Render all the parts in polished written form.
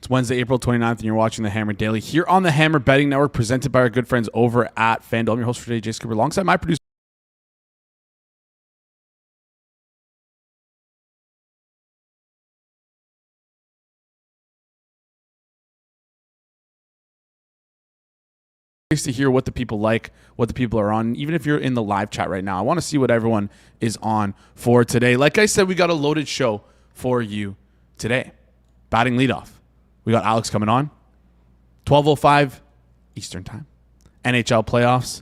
It's Wednesday, April 29th, and you're watching the Hammer Daily here on the Hammer Betting Network, presented by our good friends over at FanDuel. I'm your host for today, Jay Cooper, alongside my producer. To hear what the people like, what the people are on. Even if you're in the live chat right now, I want to see what everyone is on for today. Like I said, we got a loaded show for you today. Batting leadoff, we got Alex coming on 12:05 Eastern time. NHL playoffs,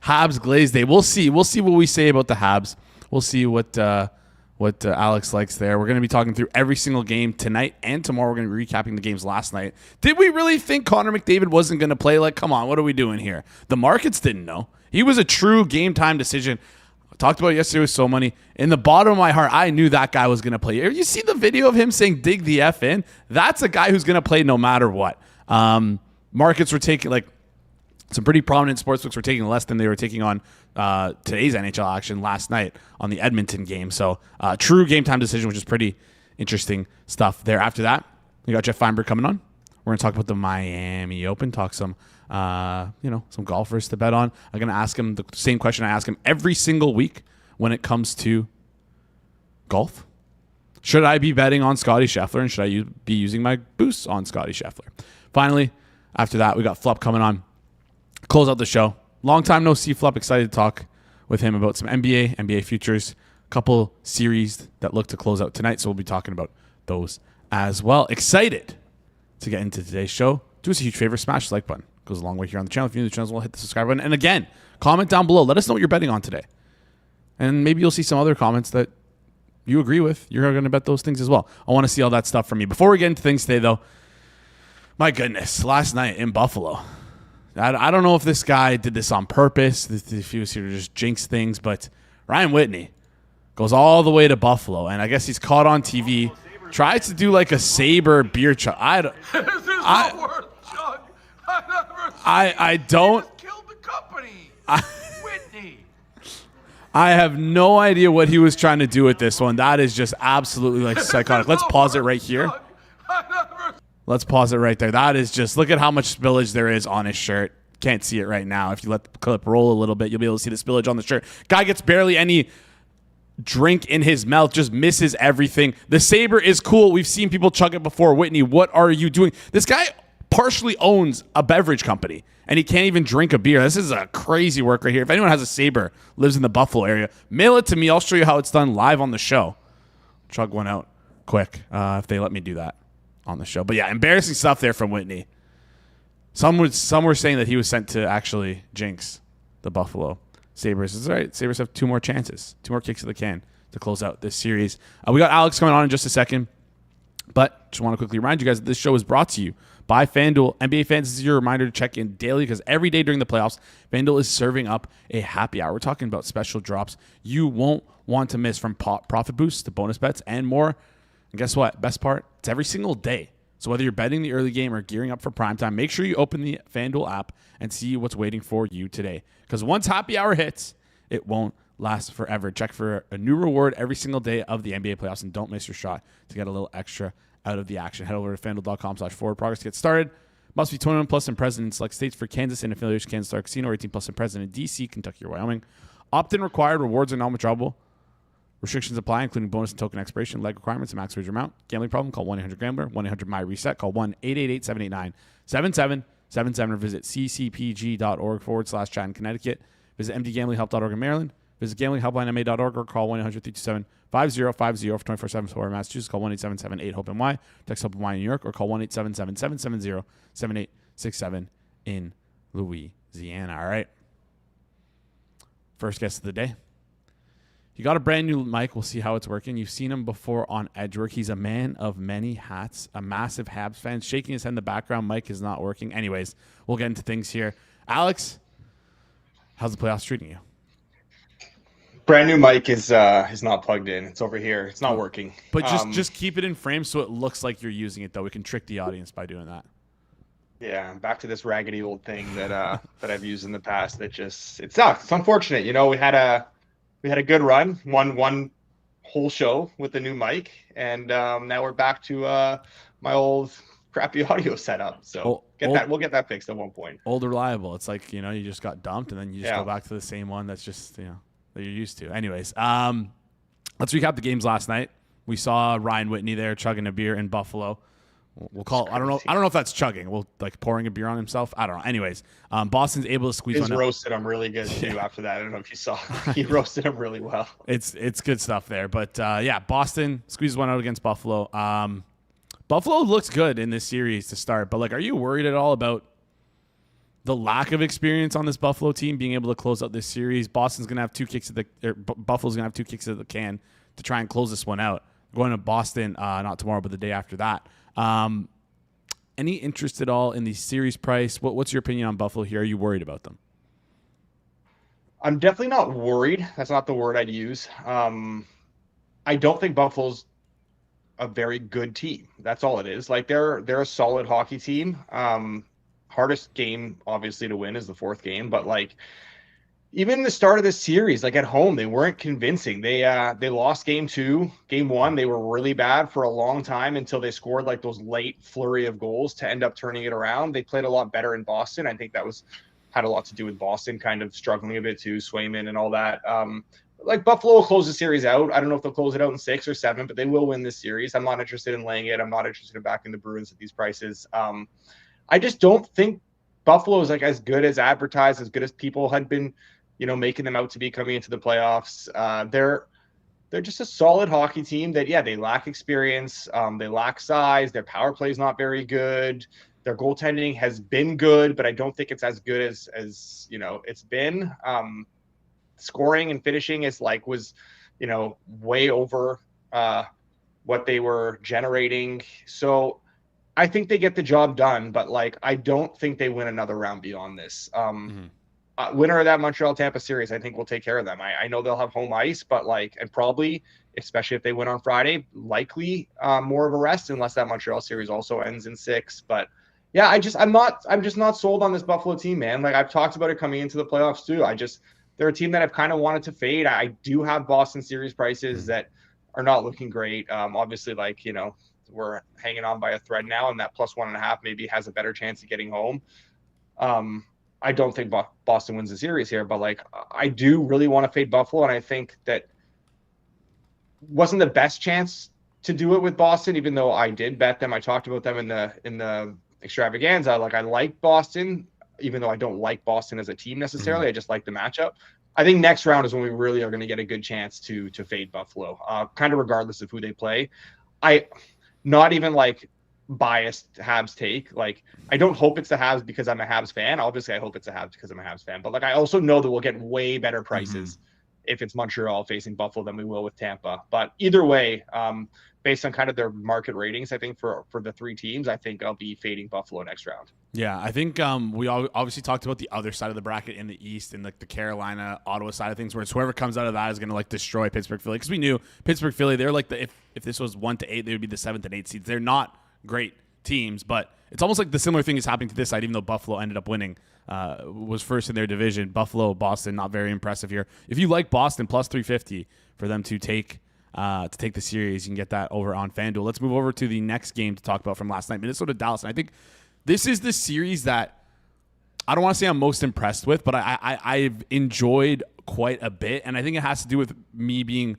Habs Glaze day. We'll see what we say about the Habs. We'll see what Alex likes there. We're going to be talking through every single game tonight and tomorrow. We're going to be recapping the games last night. Did we really think Connor McDavid wasn't going to play? Like, come on, what are we doing here? The markets didn't know. He was a true game time decision. I talked about it yesterday with so many. In the bottom of my heart, I knew that guy was going to play. You see the video of him saying, dig the F in? That's a guy who's going to play no matter what. Markets were taking, like, some pretty prominent sportsbooks were taking less than they were taking on today's NHL action last night on the Edmonton game. So true game time decision, which is pretty interesting stuff there. After that, we got Geoff Fienberg coming on. We're going to talk about the Miami Open, talk some golfers to bet on. I'm going to ask him the same question I ask him every single week when it comes to golf. Should I be betting on Scottie Scheffler, and should I be using my boosts on Scottie Scheffler? Finally, after that, we got Flup coming on. Close out the show. Long time no see, Flup. Excited to talk with him about some NBA futures, a couple series that look to close out tonight. So we'll be talking about those as well. Excited to get into today's show. Do us a huge favor, smash the like button. It goes a long way here on the channel. If you're new to the channel, well, hit the subscribe button. And again, comment down below. Let us know what you're betting on today. And maybe you'll see some other comments that you agree with. You're going to bet those things as well. I want to see all that stuff from you. Before we get into things today, though, my goodness, last night in Buffalo, I don't know if this guy did this on purpose, if he was here to just jinx things, but Ryan Whitney goes all the way to Buffalo, and I guess he's caught on TV, tries to do like a Sabre beer chug. I don't. Killed the company. Whitney. I have no idea what he was trying to do with this one. That is just absolutely like psychotic. Let's pause it right here. Let's pause it right there. That is just, look at how much spillage there is on his shirt. Can't see it right now. If you let the clip roll a little bit, you'll be able to see the spillage on the shirt. Guy gets barely any drink in his mouth, just misses everything. The Sabre is cool. We've seen people chug it before. Whitney, what are you doing? This guy partially owns a beverage company, and he can't even drink a beer. This is a crazy work right here. If anyone has a Sabre, lives in the Buffalo area, mail it to me. I'll show you how it's done live on the show. Chug one out quick if they let me do that on the show. But yeah, embarrassing stuff there from Whitney. Some were saying that he was sent to actually jinx the Buffalo Sabres. It's all right. Sabres have two more chances, two more kicks of the can to close out this series. We got Alex coming on in just a second, but just want to quickly remind you guys that this show is brought to you by FanDuel. NBA fans, this is your reminder to check in daily because every day during the playoffs, FanDuel is serving up a happy hour. We're talking about special drops you won't want to miss, from profit boosts to bonus bets and more. And guess what? Best part, it's every single day. So whether you're betting the early game or gearing up for primetime, make sure you open the FanDuel app and see what's waiting for you today. Because once happy hour hits, it won't last forever. Check for a new reward every single day of the NBA playoffs, and don't miss your shot to get a little extra out of the action. Head over to FanDuel.com/forward-progress to get started. Must be 21 plus and present in select states. For Kansas and affiliation, Kansas Star Casino, or 18 plus and present in D.C., Kentucky, or Wyoming. Opt-in required. Rewards are non-withdrawable. Restrictions apply, including bonus and token expiration, leg requirements, and max wager amount. Gambling problem? Call 1-800-GAMBLER. 1-800-MY-RESET. Call 1-888-789-7777 or visit ccpg.org/chat in Connecticut. Visit mdgamblinghelp.org in Maryland. Visit gamblinghelplinema.org or call 1-800-327-5050 for 24/7 support in Massachusetts. Call 1-877-8-HOPE-NY. Text HOPE-NY in New York or call 1-877-770-7867 in Louisiana. All right. First guest of the day. You got a brand new mic. We'll see how it's working. You've seen him before on Edgework. He's a man of many hats, a massive Habs fan. Shaking his head in the background. Mic is not working. Anyways, we'll get into things here. Alex, how's the playoffs treating you? Brand new mic is not plugged in. It's over here. It's not working. But just keep it in frame so it looks like you're using it, though. We can trick the audience by doing that. Yeah, back to this raggedy old thing that I've used in the past. It sucks. It's unfortunate. You know, we had a good run, one whole show with the new mic, and now we're back to my old crappy audio setup. So we'll get that fixed at one point. Old reliable. It's like, you just got dumped and then you just go back to the same one that's just, that you're used to. Anyways, let's recap the games last night. We saw Ryan Whitney there chugging a beer in Buffalo. We'll call it, I don't know if that's chugging. We'll like pouring a beer on himself. I don't know. Anyways, Boston's able to squeeze one out. Roasted him really good too after that. I don't know if you saw. He roasted him really well. It's good stuff there. But Boston squeezes one out against Buffalo. Buffalo looks good in this series to start, but like, are you worried at all about the lack of experience on this Buffalo team being able to close out this series? Buffalo's gonna have two kicks at the can to try and close this one out. Going to Boston, not tomorrow, but the day after that. Any interest at all in the series price? What's your opinion on Buffalo here? Are you worried about them? I'm definitely not worried. That's not the word I'd use. I don't think Buffalo's a very good team. That's all it is. Like they're a solid hockey team. Hardest game obviously to win is the fourth game, but like even the start of this series, like at home, they weren't convincing. They lost game 2. Game 1, they were really bad for a long time until they scored like those late flurry of goals to end up turning it around. They played a lot better in Boston. I think that had a lot to do with Boston kind of struggling a bit too, Swayman and all that. Like Buffalo will close the series out. I don't know if they'll close it out in 6 or 7, but they will win this series. I'm not interested in laying it. I'm not interested in backing the Bruins at these prices. I just don't think Buffalo is like as good as advertised, as good as people had been, making them out to be coming into the playoffs. They're just a solid hockey team that, they lack experience. They lack size. Their power play is not very good. Their goaltending has been good, but I don't think it's as good as it's been. Scoring and finishing was way over what they were generating. So I think they get the job done, but like I don't think they win another round beyond this. Winner of that Montreal-Tampa series, I think will take care of them. I know they'll have home ice, but and probably, especially if they win on Friday, likely more of a rest unless that Montreal series also ends in 6. But yeah, I'm just not sold on this Buffalo team, man. Like I've talked about it coming into the playoffs too. They're a team that I've kind of wanted to fade. I do have Boston series prices that are not looking great. Obviously, we're hanging on by a thread now, and that +1.5 maybe has a better chance of getting home. I don't think Boston wins the series here, but I do really want to fade Buffalo, and I think that wasn't the best chance to do it with Boston, even though I did bet them. I talked about them in the extravaganza. I like Boston, even though I don't like Boston as a team necessarily. I just like the matchup. I think next round is when we really are going to get a good chance to fade Buffalo, kind of regardless of who they play. Not even biased Habs take. I don't hope it's the Habs because I'm a Habs fan. Obviously, I hope it's the Habs because I'm a Habs fan. But I also know that we'll get way better prices if it's Montreal facing Buffalo than we will with Tampa. But either way, based on kind of their market ratings, I think for the 3 teams, I think I'll be fading Buffalo next round. Yeah, I think we obviously talked about the other side of the bracket in the East, and the Carolina, Ottawa side of things, where it's whoever comes out of that is going to destroy Pittsburgh, Philly. Because we knew Pittsburgh, Philly, they're if this was 1 to 8, they would be the 7th and 8th seeds. They're not great teams, but it's almost like the similar thing is happening to this side, even though Buffalo ended up winning, was first in their division. Buffalo, Boston, not very impressive here. If you like Boston, +350 for them to take the series, you can get that over on FanDuel. Let's move over to the next game to talk about from last night, Minnesota, Dallas. And I think this is the series that I don't want to say I'm most impressed with, but I've enjoyed quite a bit, and I think it has to do with me being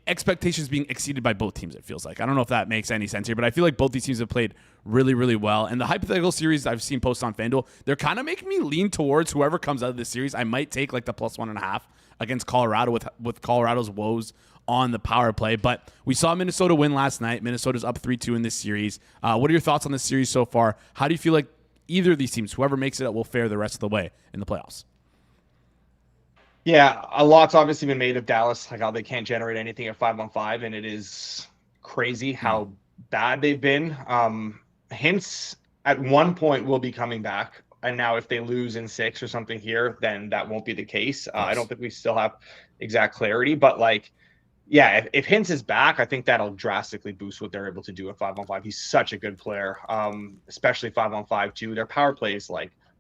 expectations being exceeded by both teams, it feels like. I don't know if that makes any sense here, but I feel like both these teams have played really, really well. And the hypothetical series I've seen posted on FanDuel, they're kind of making me lean towards whoever comes out of this series. I might take the +1.5 against Colorado with Colorado's woes on the power play. But we saw Minnesota win last night. Minnesota's up 3-2 in this series. What are your thoughts on this series so far? How do you feel like either of these teams, whoever makes it, will fare the rest of the way in the playoffs? Yeah, a lot's obviously been made of Dallas, how they can't generate anything at 5-on-5, and it is crazy how bad they've been. Hints at one point will be coming back, and now if they lose in 6 or something here, then that won't be the case. I don't think we still have exact clarity, but if Hintz is back, I think that'll drastically boost what they're able to do at 5-on-5. He's such a good player, especially 5-on-5 too. Their power play is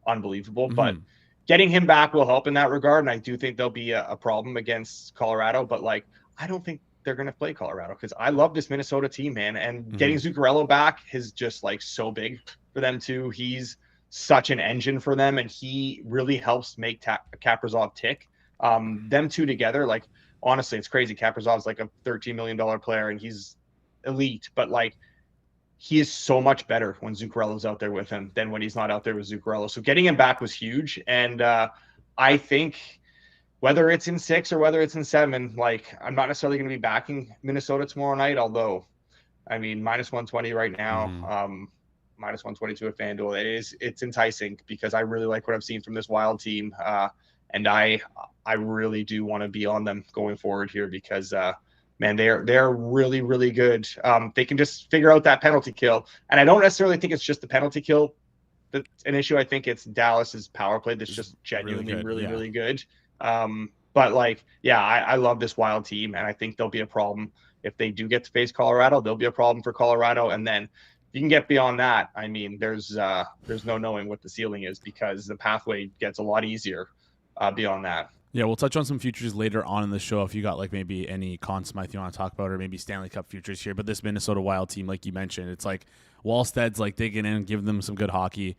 unbelievable, but getting him back will help in that regard. And I do think there'll be a problem against Colorado, but I don't think they're going to play Colorado, because I love this Minnesota team, man. And getting Zuccarello back is just like so big for them too. He's such an engine for them, and he really helps make Kaprizov tick. Them two together, like, honestly, it's crazy. Kaprizov's like a $13 million player, and he's elite, but like, he is so much better when Zuccarello's out there with him than when he's not out there with Zuccarello. So getting him back was huge. And I think whether it's in 6 or whether it's in 7, like, I'm not necessarily going to be backing Minnesota tomorrow night, although, I mean, minus 120 right now, minus 122 at FanDuel. It's enticing because I really like what I've seen from this Wild team. And I really do want to be on them going forward here because, man, they're really, really good. They can just figure out that penalty kill. And I don't necessarily think it's just the penalty kill that's an issue. I think it's Dallas's power play that's just genuinely really good. But like, yeah, I love this Wild team, and I think there'll be a problem if they do get to face Colorado. There'll be a problem for Colorado. And then you can get beyond that. I mean, there's no knowing what the ceiling is, because the pathway gets a lot easier beyond that. Yeah, we'll touch on some futures later on in the show if you got like maybe any Conn Smythe you want to talk about, or maybe Stanley Cup futures here. But this Minnesota Wild team, like you mentioned, it's like Wallsted's like digging in, giving them some good hockey.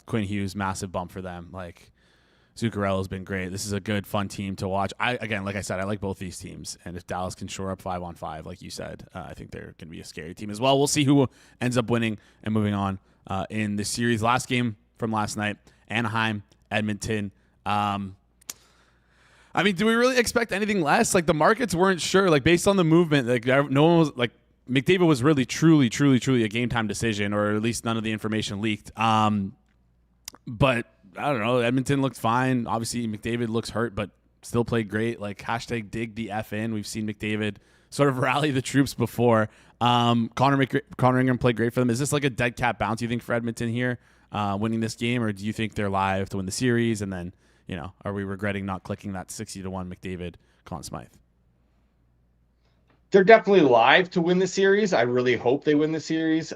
Quinn Hughes, massive bump for them. Like, Zuccarello's been great. This is a good, fun team to watch. Again, like I said, I like both these teams. And if Dallas can shore up 5-on-5, like you said, I think they're going to be a scary team as well. We'll see who ends up winning and moving on in the series. Last game from last night, Anaheim, Edmonton. I mean, do we really expect anything less? Like, the markets weren't sure. Like, based on the movement, like, no one was like, McDavid was really, truly a game time decision, or at least none of the information leaked. But I don't know. Edmonton looked fine. Obviously, McDavid looks hurt, but still played great. Like, hashtag dig the F in. We've seen McDavid sort of rally the troops before. Connor Ingram played great for them. Is this like a dead cat bounce, you think, for Edmonton here, winning this game, or do you think they're live to win the series? And then, you know, are we regretting not clicking that 60-1 McDavid Conn Smythe? They're definitely live to win the series. I really hope they win the series.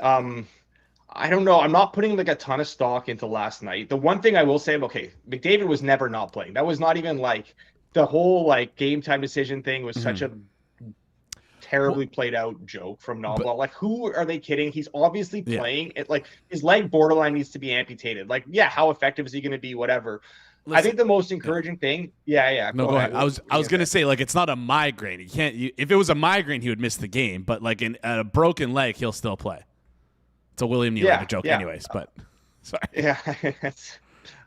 I don't know. I'm not putting like a ton of stock into last night. The one thing I will say, okay, McDavid was never not playing. That was not even like the whole like game time decision thing was such a terribly played out joke from Novig. Like, who are they kidding? He's obviously playing it. Like, his leg borderline needs to be amputated. Like, yeah, how effective is he going to be? Whatever. Listen, I think the most encouraging thing. Yeah. No, go ahead. I was going to say, like, it's not a migraine. If it was a migraine, he would miss the game. But like a broken leg, he'll still play. It's a William Nylander joke, anyways. But sorry. Yeah,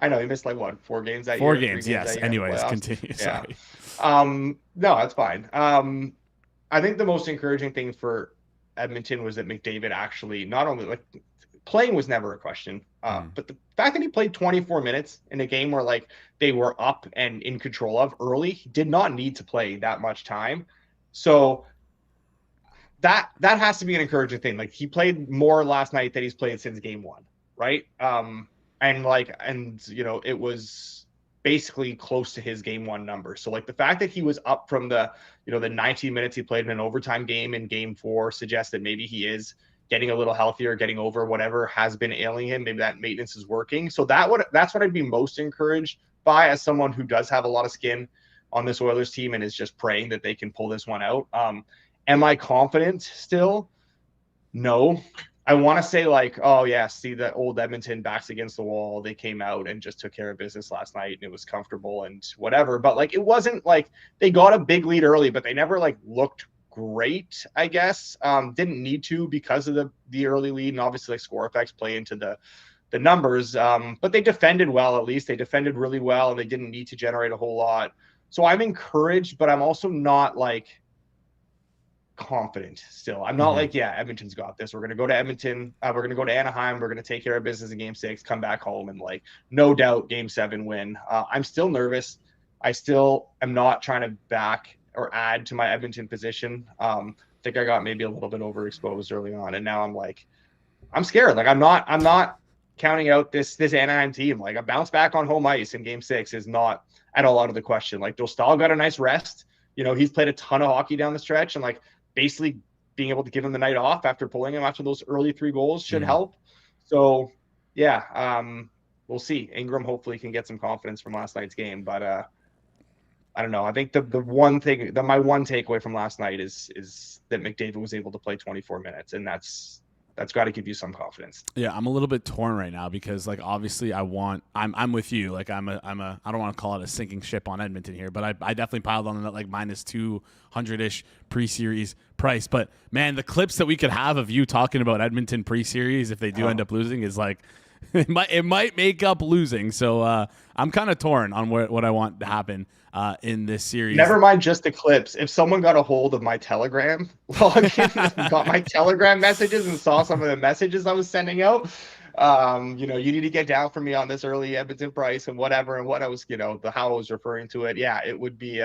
I know he missed like what, 4 games that year. 4 games, yes. Anyways, continue. Yeah. Sorry. No, that's fine. I think the most encouraging thing for Edmonton was that McDavid actually not only like playing was never a question, but the fact that he played 24 minutes in a game where like they were up and in control of early, he did not need to play that much time. So that has to be an encouraging thing. Like, he played more last night than he's played since game 1, right? And you know, it was basically close to his game 1 number. So like the fact that he was up from the 19 minutes he played in an overtime game in game 4 suggests that maybe he is getting a little healthier, getting over whatever has been ailing him. Maybe that maintenance is working. So that's what I'd be most encouraged by as someone who does have a lot of skin on this Oilers team and is just praying that they can pull this one out. Am I confident still? No. I want to say like, oh yeah, see the old Edmonton backs against the wall. They came out and just took care of business last night and it was comfortable and whatever. But like, it wasn't like they got a big lead early, but they never like looked great, I guess. Didn't need to because of the early lead, and obviously like score effects play into the numbers. But they defended well, at least. They defended really well and they didn't need to generate a whole lot. So I'm encouraged, but I'm also not like confident still. I'm not like, yeah, Edmonton's got this. We're going to go to Edmonton. We're going to go to Anaheim. We're going to take care of business in game 6, come back home and like, no doubt game 7 win. I'm still nervous. I still am not trying to back or add to my Edmonton position. I think I got maybe a little bit overexposed early on. And now I'm like, I'm scared. Like, I'm not counting out this Anaheim team. Like, a bounce back on home ice in game 6 is not at all out of the question. Like, Dostal got a nice rest. You know, he's played a ton of hockey down the stretch, and like basically being able to give him the night off after pulling him after those early 3 goals should help. So yeah, we'll see. Ingram hopefully can get some confidence from last night's game, but I don't know. I think the one thing that my one takeaway from last night is that McDavid was able to play 24 minutes, and that's got to give you some confidence. Yeah, I'm a little bit torn right now because like obviously I'm with you. Like I don't want to call it a sinking ship on Edmonton here, but I definitely piled on that like minus 200-ish pre-series price. But man, the clips that we could have of you talking about Edmonton pre-series if they do end up losing is like it might make up losing. So I'm kind of torn on what I want to happen in this series. Never mind just the clips. If someone got a hold of my Telegram login, got my Telegram messages and saw some of the messages I was sending out, you need to get down for me on this early Edmonton price and whatever, and what I was, how I was referring to it. Yeah, it would be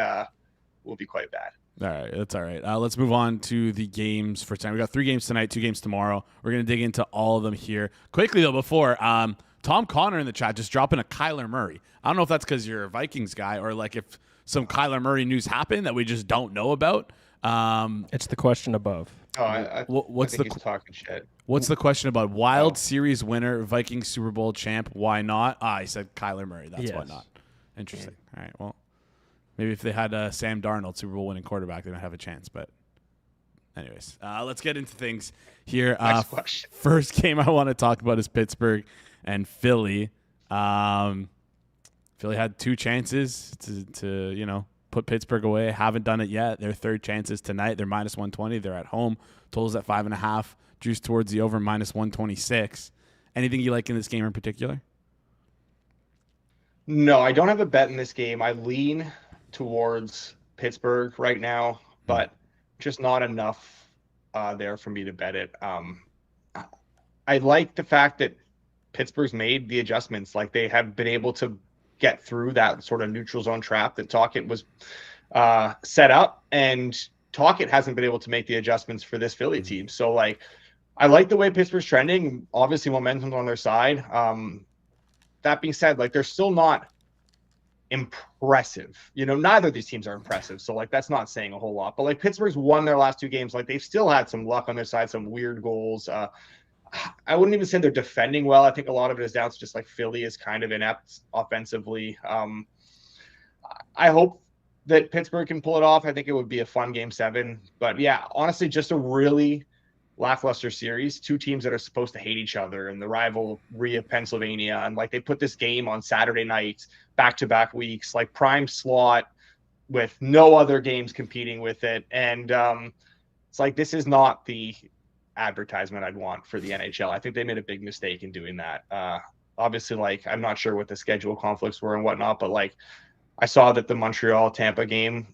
quite bad. All right, that's all right. Let's move on to the games for tonight. We got 3 games tonight, 2 games tomorrow. We're going to dig into all of them here. Quickly, though, before, Tom Connor in the chat just dropping a Kyler Murray. I don't know if that's because you're a Vikings guy or like if some Kyler Murray news happened that we just don't know about. It's the question above. What's he's talking shit. What's the question about? Wild Series winner, Vikings Super Bowl champ. Why not? He said Kyler Murray. That's why not. Interesting. All right, well. Maybe if they had Sam Darnold, Super Bowl winning quarterback, they might have a chance. But anyways, let's get into things here. Next question. First game I want to talk about is Pittsburgh and Philly. Philly had 2 chances to put Pittsburgh away. Haven't done it yet. Their third chances tonight. They're minus 120. They're at home. Totals at 5.5. Juice towards the over minus 126. Anything you like in this game in particular? No, I don't have a bet in this game. I lean towards Pittsburgh right now, but just not enough there for me to bet it. I like the fact that Pittsburgh's made the adjustments. Like they have been able to get through that sort of neutral zone trap that Tocchet was set up, and Tocchet hasn't been able to make the adjustments for this Philly team. So like, I like the way Pittsburgh's trending. Obviously, momentum's on their side. That being said, like they're still not impressive. Neither of these teams are impressive. So like that's not saying a whole lot. But like Pittsburgh's won their last 2 games. Like they've still had some luck on their side, some weird goals. I wouldn't even say they're defending well. I think a lot of it is down to just like Philly is kind of inept offensively. I hope that Pittsburgh can pull it off. I think it would be a fun game 7. But yeah, honestly, just a really lackluster series. 2 teams that are supposed to hate each other and the rivalry of Pennsylvania. And like they put this game on Saturday night, back-to-back weeks, like prime slot with no other games competing with it. And it's like, this is not the advertisement I'd want for the NHL. I think they made a big mistake in doing that. Obviously, like, I'm not sure what the schedule conflicts were and whatnot, but like I saw that the Montreal Tampa game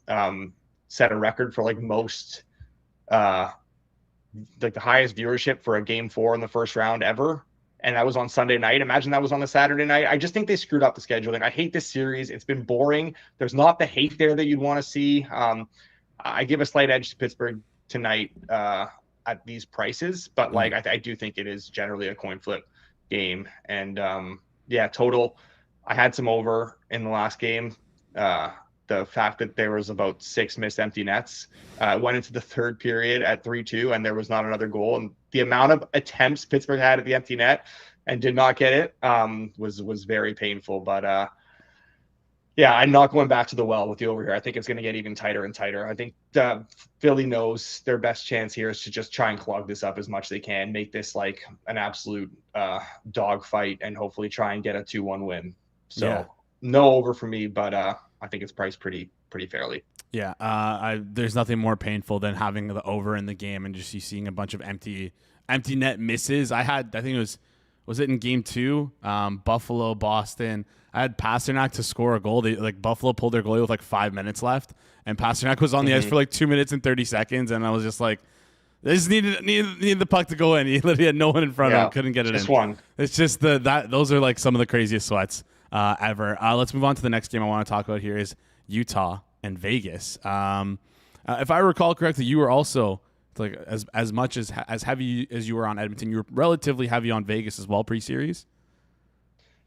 set a record for like most like the highest viewership for a game 4 in the first round ever. And that was on Sunday night. Imagine that was on a Saturday night. I just think they screwed up the scheduling. I hate this series. It's been boring. There's not the hate there that you'd want to see. I give a slight edge to Pittsburgh tonight at these prices, but like I do think it is generally a coin flip game. And total, I had some over in the last game. The fact that there was about 6 missed empty nets went into the third period at 3-2, and there was not another goal. And the amount of attempts Pittsburgh had at the empty net and did not get it was very painful. But I'm not going back to the well with the over here. I think it's going to get even tighter and tighter. I think Philly knows their best chance here is to just try and clog this up as much as they can, make this like an absolute dogfight, and hopefully try and get a 2-1 win. So no over for me, but I think it's priced pretty fairly. Yeah, there's nothing more painful than having the over in the game and just you seeing a bunch of empty net misses. I think it was it in game 2, Buffalo, Boston. I had Pasternak to score a goal. Buffalo pulled their goalie with like 5 minutes left, and Pasternak was on the ice for like 2 minutes and 30 seconds, and I was just like, they just needed the puck to go in. He literally had no one in front of him, couldn't get it in. One. It's just those are like some of the craziest sweats ever. Let's move on to the next game I want to talk about here is Utah and Vegas. If I recall correctly, you were also like as much as heavy as you were on Edmonton. You were relatively heavy on Vegas as well pre-series.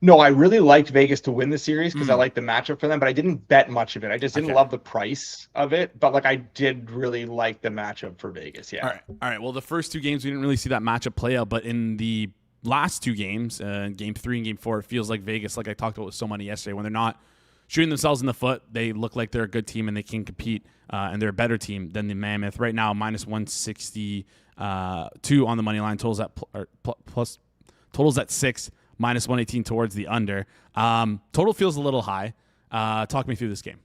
No, I really liked Vegas to win the series because I liked the matchup for them, but I didn't bet much of it. I just didn't love the price of it, but like I did really like the matchup for Vegas. Yeah. All right. Well, the first 2 games we didn't really see that matchup play out, but in the last 2 games, game 3 and game 4, it feels like Vegas, like I talked about with so many yesterday, when they're not shooting themselves in the foot. They look like they're a good team and they can compete, and they're a better team than the Mammoth. Right now, minus 162 on the money line. Totals at 6, minus 118 towards the under. Total feels a little high. Talk me through this game.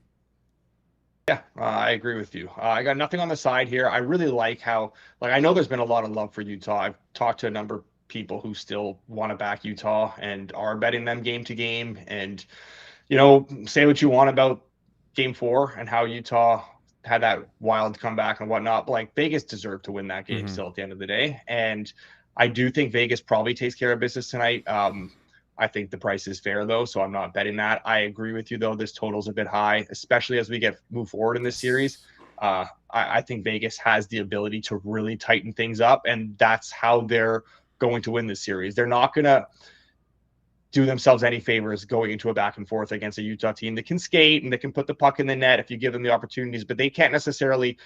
Yeah, I agree with you. I got nothing on the side here. I really like how, I know there's been a lot of love for Utah. I've talked to a number of people who still want to back Utah and are betting them game to game. And, say what you want about game 4 and how Utah had that wild comeback and whatnot. But Vegas deserved to win that game still at the end of the day. And I do think Vegas probably takes care of business tonight. I think the price is fair, though, so I'm not betting that. I agree with you, though. This total's a bit high, especially as we move forward in this series. I think Vegas has the ability to really tighten things up, and that's how they're going to win this series. They're not going to do themselves any favors going into a back and forth against a Utah team that can skate and that can put the puck in the net if you give them the opportunities, but they can't necessarily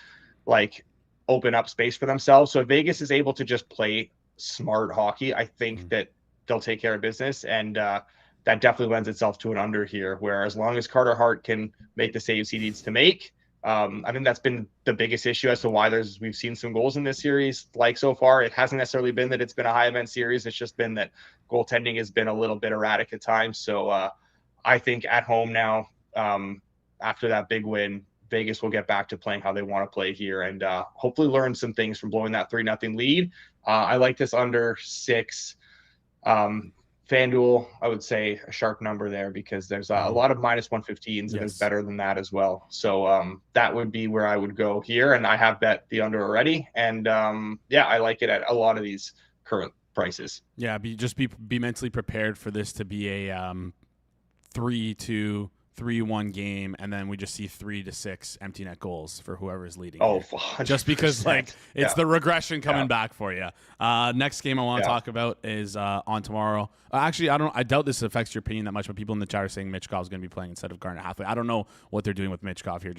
open up space for themselves. So if Vegas is able to just play smart hockey, I think that they'll take care of business, and that definitely lends itself to an under here, where as long as Carter Hart can make the saves he needs to make, I think that's been the biggest issue as to why we've seen some goals in this series so far. It hasn't necessarily been that it's been a high event series. It's just been that goaltending has been a little bit erratic at times. So I think at home now, after that big win, Vegas will get back to playing how they want to play here and hopefully learn some things from blowing that 3-0 lead. I like this under 6. FanDuel, I would say a sharp number there because there's a lot of minus 115s and it's better than that as well. So that would be where I would go here. And I have bet the under already. And I like it at a lot of these current prices. Yeah, be mentally prepared for this to be a 3-2, 3-1 game, and then we just see 3-6 empty net goals for whoever is leading. Oh, just because it's the regression coming back for you. Next game I want to talk about is on tomorrow. Actually, I doubt this affects your opinion that much, but people in the chat are saying Michkov is going to be playing instead of Garnet Hathaway. I don't know what they're doing with Michkov here.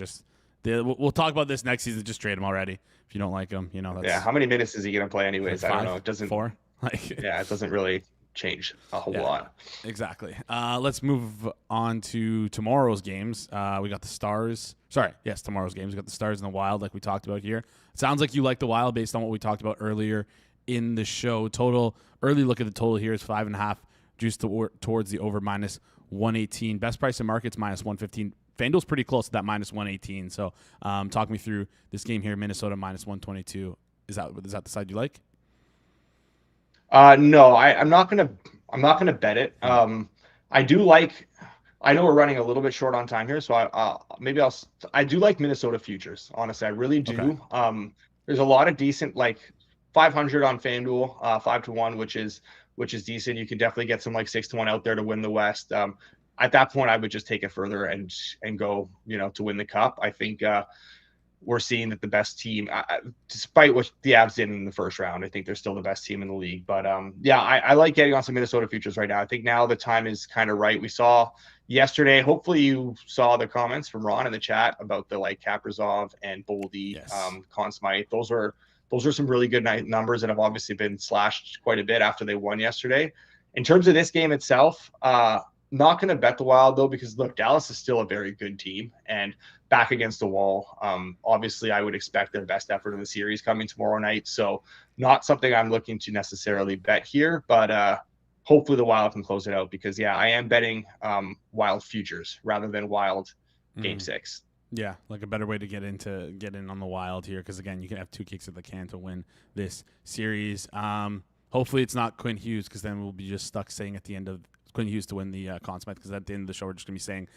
We'll talk about this next season. Just trade him already if you don't like him. That's, how many minutes is he going to play anyways? I don't know. It doesn't 4. It doesn't really change a whole lot. Exactly. Let's move on to tomorrow's games. We got the Stars. Tomorrow's games. We got the Stars and the Wild, like we talked about here. It sounds like you like the Wild based on what we talked about earlier in the show. Early look at the total here is 5.5, juiced towards the over minus 118. Best price in markets minus 115. FanDuel's pretty close to that minus 118. So talk me through this game here. Minnesota minus 122. Is that the side you like? No, I'm not gonna bet it. I do like. I know we're running a little bit short on time here, so I do like Minnesota futures. Honestly, I really do. Okay. There's a lot of decent 500 on FanDuel, 5-1, which is decent. You can definitely get some 6-1 out there to win the West. At that point, I would just take it further and go to win the Cup. I think we're seeing that the best team, despite what the Habs did in the first round, I think they're still the best team in the league. But I like getting on some Minnesota futures right now. I think now the time is kind of right. We saw yesterday, hopefully you saw the comments from Ron in the chat about the Kaprizov and Boldy, Conn Smythe. Those are some really good numbers that have obviously been slashed quite a bit after they won yesterday. In terms of this game itself, not going to bet the Wild, though, because, look, Dallas is still a very good team and back against the wall. Obviously, I would expect their best effort in the series coming tomorrow night. So not something I'm looking to necessarily bet here, but hopefully the Wild can close it out because, I am betting Wild futures rather than Wild Game 6. Yeah, a better way to get in on the Wild here because, again, you can have 2 kicks at the can to win this series. Hopefully it's not Quinn Hughes because then we'll be just stuck saying at the end of Quinn Hughes to win the Conn Smythe because at the end of the show we're just going to be saying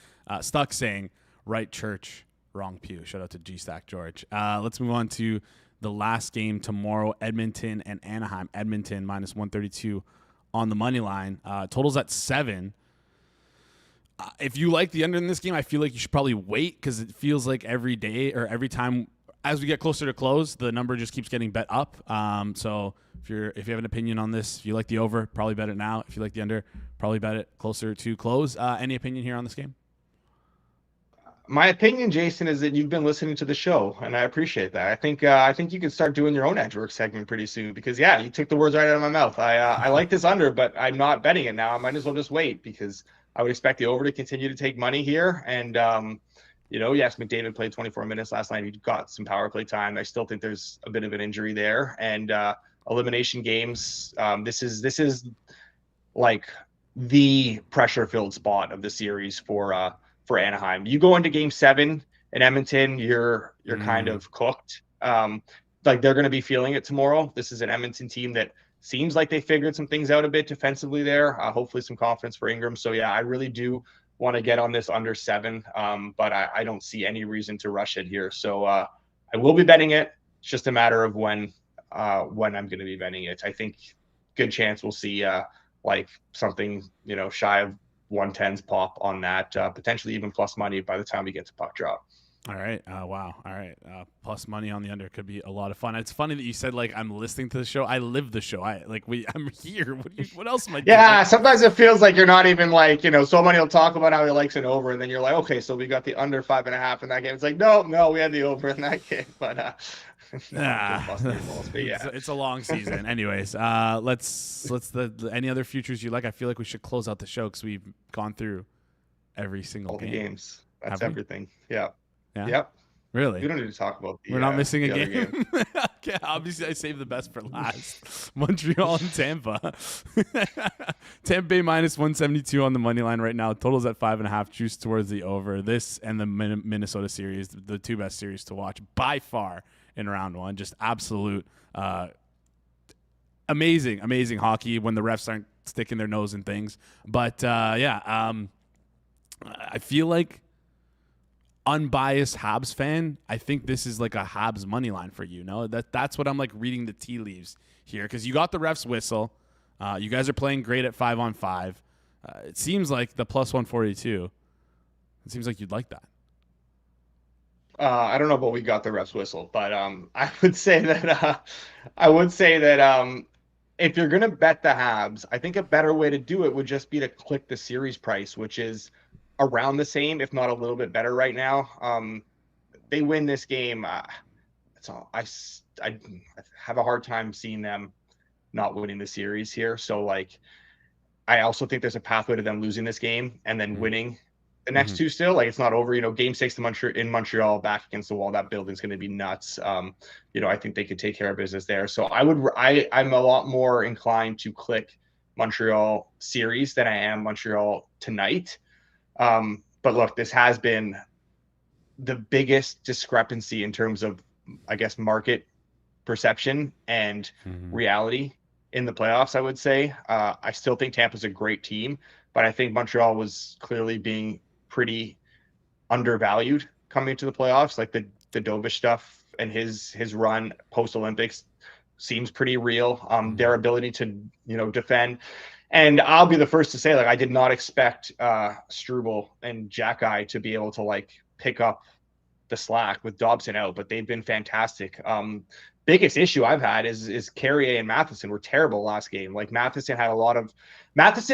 stuck saying right church, wrong pew. Shout out to G-Stack George. Let's move on to the last game tomorrow, Edmonton and Anaheim. Edmonton minus 132 on the money line. Totals at 7. If you like the under in this game, I feel like you should probably wait because it feels like every day or every time as we get closer to close, the number just keeps getting bet up. So if you have an opinion on this, if you like the over, probably bet it now. If you like the under, probably bet it closer to close. Any opinion here on this game? My opinion, Jason, is that you've been listening to the show, and I appreciate that. I think you can start doing your own edge work segment pretty soon because, you took the words right out of my mouth. I like this under, but I'm not betting it now. I might as well just wait because I would expect the over to continue to take money here. And, yes, McDavid played 24 minutes last night. He got some power play time. I still think there's a bit of an injury there. And elimination games, this is like the pressure-filled spot of the series for Anaheim. You go into Game 7 in Edmonton, you're kind of cooked. Like they're going to be feeling it tomorrow. This is an Edmonton team that seems like they figured some things out a bit defensively there. Hopefully some confidence for Ingram. So yeah, I really do want to get on this under 7, but I don't see any reason to rush it here. So I will be betting it. It's just a matter of when I'm going to be betting it. I think good chance we'll see like something shy of 110s pop on that, potentially even plus money by the time we get to puck drop. All right. Wow. All right. Plus money on the under could be a lot of fun. It's funny that you said like I'm listening to the show. I live the show. I'm here. What else am I doing? Yeah. Sometimes it feels like you're not even like somebody will talk about how he likes an over, and then you're like, okay, so we got the under 5.5 in that game. It's like no, we had the over in that game, but. It's a long season. Anyways, let's any other futures you like? I feel like we should close out the show because we've gone through every single all game. The games. That's everything. Yeah. Yep. Really? We don't need to talk about We're not missing a game. Okay, obviously, I saved the best for last. Montreal and Tampa. Tampa Bay minus 172 on the money line right now. Total's at 5.5. Juice towards the over. This and the Minnesota series, the two best series to watch by far in round one. Just absolute amazing hockey when the refs aren't sticking their nose in things. But I feel like unbiased Habs fan, I think this is like a Habs money line for you. No, that's what I'm like reading the tea leaves here because you got the refs whistle. You guys are playing great at 5-on-5. It seems like the plus 142. It seems like you'd like that. I don't know about we got the refs whistle, but I would say that if you're gonna bet the Habs, I think a better way to do it would just be to click the series price, which is around the same, if not a little bit better right now. They win this game. That's all. I have a hard time seeing them not winning the series here. So like, I also think there's a pathway to them losing this game and then winning the next two still. Like it's not over. Game 6 in Montreal back against the wall. That building's going to be nuts. I think they could take care of business there. So I'm a lot more inclined to click Montreal series than I am Montreal tonight. But look, this has been the biggest discrepancy in terms of, I guess, market perception and reality in the playoffs, I would say. I still think Tampa's a great team, but I think Montreal was clearly being pretty undervalued coming into the playoffs. Like the Dovish stuff and his run post-Olympics seems pretty real. Their ability to, defend. And I'll be the first to say, like, I did not expect Struble and Jack-Eye to be able to, like, pick up the slack with Dobson out, but they've been fantastic. Biggest issue I've had is Carrier and Matheson were terrible last game. Like, Matheson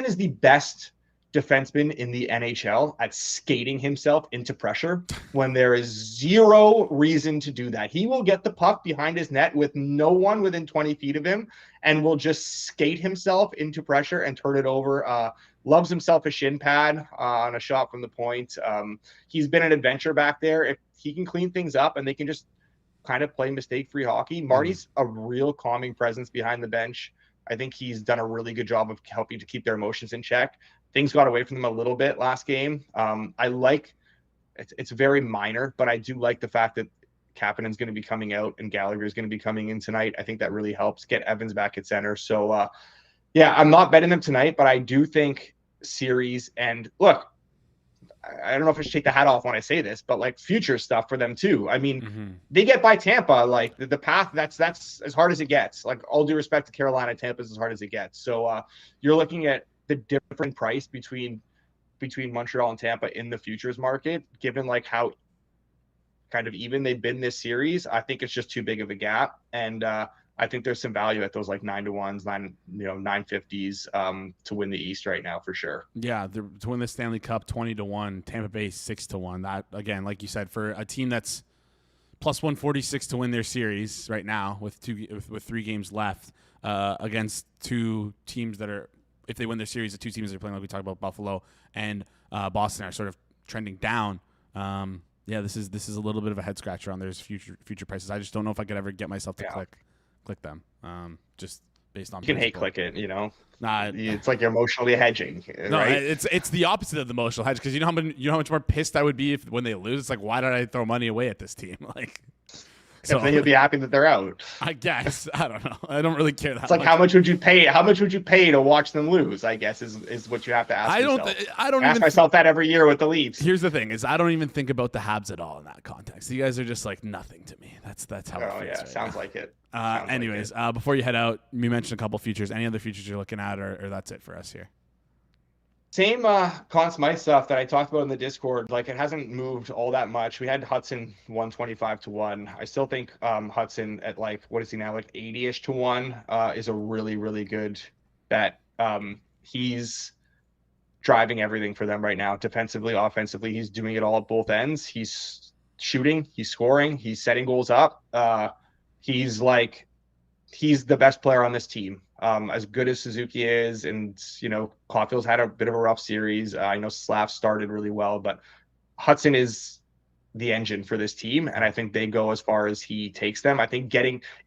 is the best defenseman in the NHL at skating himself into pressure when there is zero reason to do that. He will get the puck behind his net with no one within 20 feet of him and will just skate himself into pressure and turn it over. Loves himself a shin pad on a shot from the point. He's been an adventure back there. If he can clean things up and they can just kind of play mistake-free hockey, Marty's a real calming presence behind the bench. I think he's done a really good job of helping to keep their emotions in check. Things got away from them a little bit last game. I like it's very minor, but I do like the fact that Kapanen's going to be coming out and Gallagher is going to be coming in tonight. I think that really helps get Evans back at center. So, I'm not betting them tonight, but I do think series and look, I don't know if I should take the hat off when I say this, but like future stuff for them too. I mean, they get by Tampa, like the path that's as hard as it gets. Like all due respect to Carolina, Tampa's as hard as it gets. So you're looking at the different price between Montreal and Tampa in the futures market, given like how kind of even they've been this series. I think it's just too big of a gap. And I think there's some value at those like 9-to-1s, 950s to win the East right now for sure. Yeah, to win the Stanley Cup 20-1, Tampa Bay 6-1. That again, like you said, for a team that's plus 146 to win their series right now with 3 games left against two teams that are if they win their series, the two teams they're playing, like we talked about, Buffalo and Boston, are sort of trending down. This is a little bit of a head scratcher on there's future prices. I just don't know if I could ever get myself to click them. Just based on you can principle. hate click it, Nah, it's like you're emotionally hedging. no, right? it's the opposite of the emotional hedge, because you know how much more pissed I would be when they lose. It's like, why did I throw money away at this team? Like, so If then you'll be happy that they're out. I guess I don't know. I don't really care that. It's like much. how much would you pay? How much would you pay to watch them lose? I guess is what you have to ask. I don't ask even myself that every year with the Leafs. Here's the thing: is I don't even think about the Habs at all in that context. You guys are just like nothing to me. That's how. Oh it feels right sounds now. like it. Anyways, before you head out, you mentioned a couple futures. Any other futures you're looking at, or that's it for us here? Same Conn Smythe stuff that I talked about in the Discord. Like, it hasn't moved all that much. We had Hudson 125-1. I still think Hudson at like, what is he now, like 80-ish to 1 is a really, really good bet. He's driving everything for them right now. Defensively, offensively, he's doing it all at both ends. He's shooting, he's scoring, he's setting goals up. He's the best player on this team. As good as Suzuki is, and Caulfield's had a bit of a rough series. I know Slav started really well, but Hudson is the engine for this team, and I think they go as far as he takes them. I think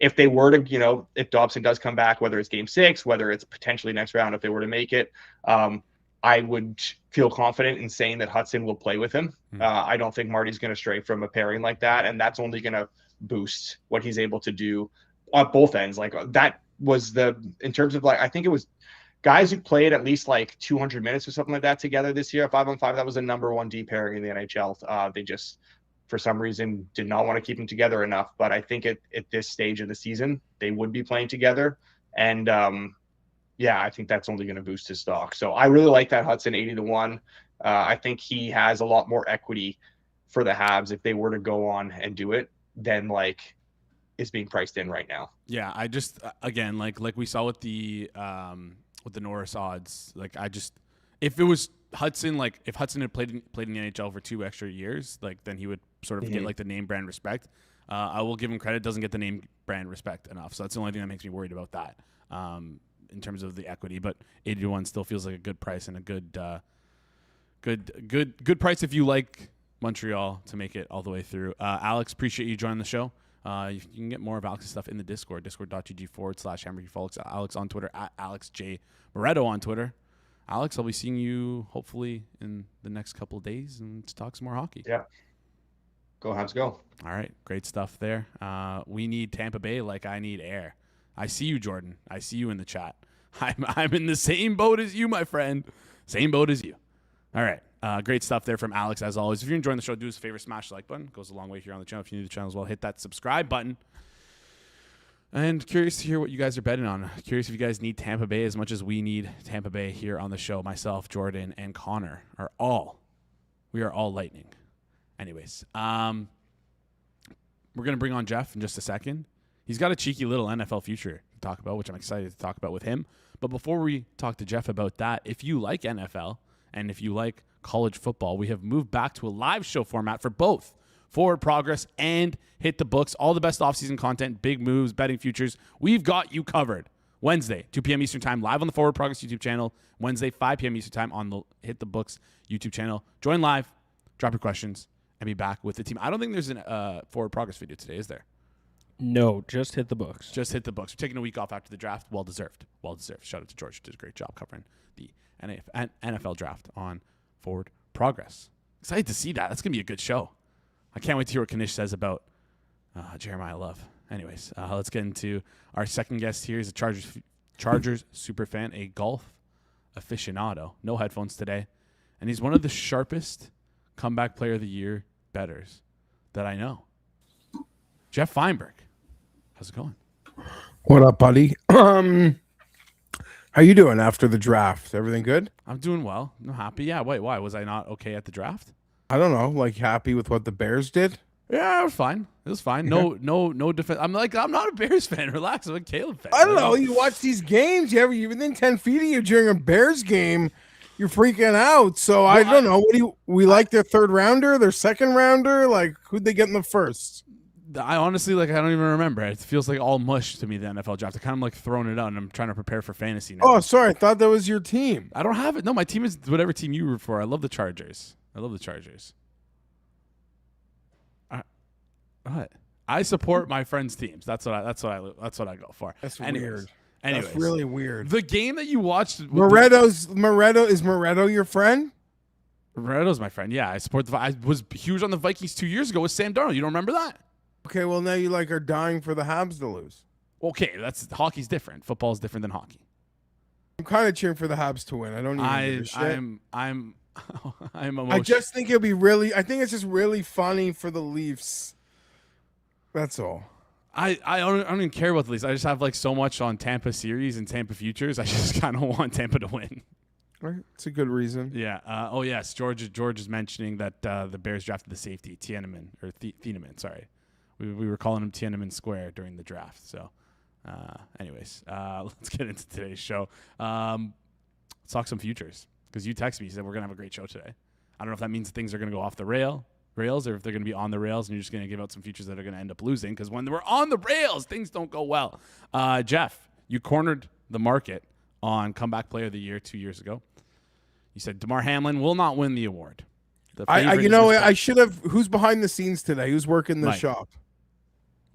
if they were to, if Dobson does come back, whether it's Game 6, whether it's potentially next round, if they were to make it, I would feel confident in saying that Hudson will play with him. I don't think Marty's going to stray from a pairing like that, and that's only going to boost what he's able to do on both ends. Like, that was in terms of, like, I think it was guys who played at least like 200 minutes or something like that together this year, 5-on-5. That was the number one D pairing in the NHL. They just, for some reason, did not want to keep them together enough. But I think at this stage of the season, they would be playing together. And I think that's only going to boost his stock. So I really like that Hudson 80-1. I think he has a lot more equity for the Habs if they were to go on and do it than like is being priced in right now. Yeah, I just again like we saw with the Norris odds, like if it was Hudson, like if Hudson had played in the NHL for 2 extra years, like then he would sort of get like the name brand respect. I will give him credit, doesn't get the name brand respect enough, so that's the only thing that makes me worried about that in terms of the equity. But 80-1 still feels like a good price and a good price if you like Montreal to make it all the way through. Alex, appreciate you joining the show. You can get more of Alex's stuff in the Discord, discord.gg/Hammer. You follow Alex on Twitter at AlexJMoretto on Twitter. Alex, I'll be seeing you hopefully in the next couple of days and to talk some more hockey. Yeah. Go Habs, go. All right. Great stuff there. We need Tampa Bay like I need air. I see you, Jordan. I see you in the chat. I'm in the same boat as you, my friend. Same boat as you. All right. Great stuff there from Alex, as always. If you're enjoying the show, do us a favor, smash the like button. It goes a long way here on the channel. If you're new to the channel as well, hit that subscribe button. And curious to hear what you guys are betting on. Curious if you guys need Tampa Bay as much as we need Tampa Bay here on the show. Myself, Jordan, and Connor we are all lightning. Anyways, we're going to bring on Geoff in just a second. He's got a cheeky little NFL future to talk about, which I'm excited to talk about with him. But before we talk to Geoff about that, if you like NFL and if you like college football, we have moved back to a live show format for both Forward Progress and Hit the Books. All the best offseason content, big moves, betting futures. We've got you covered. Wednesday, 2 p.m. Eastern Time, live on the Forward Progress YouTube channel. Wednesday, 5 p.m. Eastern Time on the Hit the Books YouTube channel. Join live, drop your questions, and be back with the team. I don't think there's a Forward Progress video today, is there? No, just Hit the Books. Just Hit the Books. We're taking a week off after the draft. Well deserved. Well deserved. Shout out to George. Did a great job covering the NFL draft on Forward Progress. Excited to see that. That's going to be a good show. I can't wait to hear what Kanish says about Jeremiah Love. Anyways, let's get into our second guest here. He's a Chargers super fan, a golf aficionado. No headphones today. And he's one of the sharpest comeback player of the year bettors that I know. Geoff Fienberg. How's it going? What up, buddy? How you doing after the draft? Everything good? I'm doing well. I'm happy. Yeah, wait, why? Was I not okay at the draft? I don't know, like happy with what the Bears did? Yeah, it was fine. It was fine. No defense. I'm not a Bears fan. Relax. I'm a Caleb fan. I don't know. You watch these games, you're within 10 feet of you during a Bears game, you're freaking out. So I don't know. We like their third rounder, their second rounder? Like, who'd they get in the first? I honestly, like, I don't even remember. It feels like all mush to me, the NFL draft. I kind of like throwing it out, and I'm trying to prepare for fantasy now. Oh, sorry. I thought that was your team. I don't have it. No, my team is whatever team you root for. I love the Chargers. What? I support my friends' teams. That's what I go for. That's weird. Anyways, that's really weird. The game that you watched, Moretto is Moretto your friend? Moretto's my friend. Yeah, I was huge on the Vikings 2 years ago with Sam Darnold. You don't remember that? Okay, well now you are dying for the Habs to lose. Okay, hockey's different. Football's different than hockey. I'm kind of cheering for the Habs to win. I don't even give a shit. I'm emotional. I just think it'll be really. I think it's just really funny for the Leafs. That's all. I don't even care about the Leafs. I just have like so much on Tampa series and Tampa futures. I just kind of want Tampa to win. Right. It's a good reason. Yeah. Oh yes, George is mentioning that the Bears drafted the safety Tiananmen or Thieneman. Sorry, we were calling him Tiananmen Square during the draft. So, anyways, let's get into today's show. Let's talk some futures because you texted me. You said we're gonna have a great show today. I don't know if that means things are gonna go off the rails or if they're gonna be on the rails and you're just gonna give out some futures that are gonna end up losing because when we're on the rails, things don't go well. Geoff, you cornered the market on Comeback Player of the Year 2 years ago. You said DeMar Hamlin will not win the award. I should have. Who's behind the scenes today? Who's working the shop?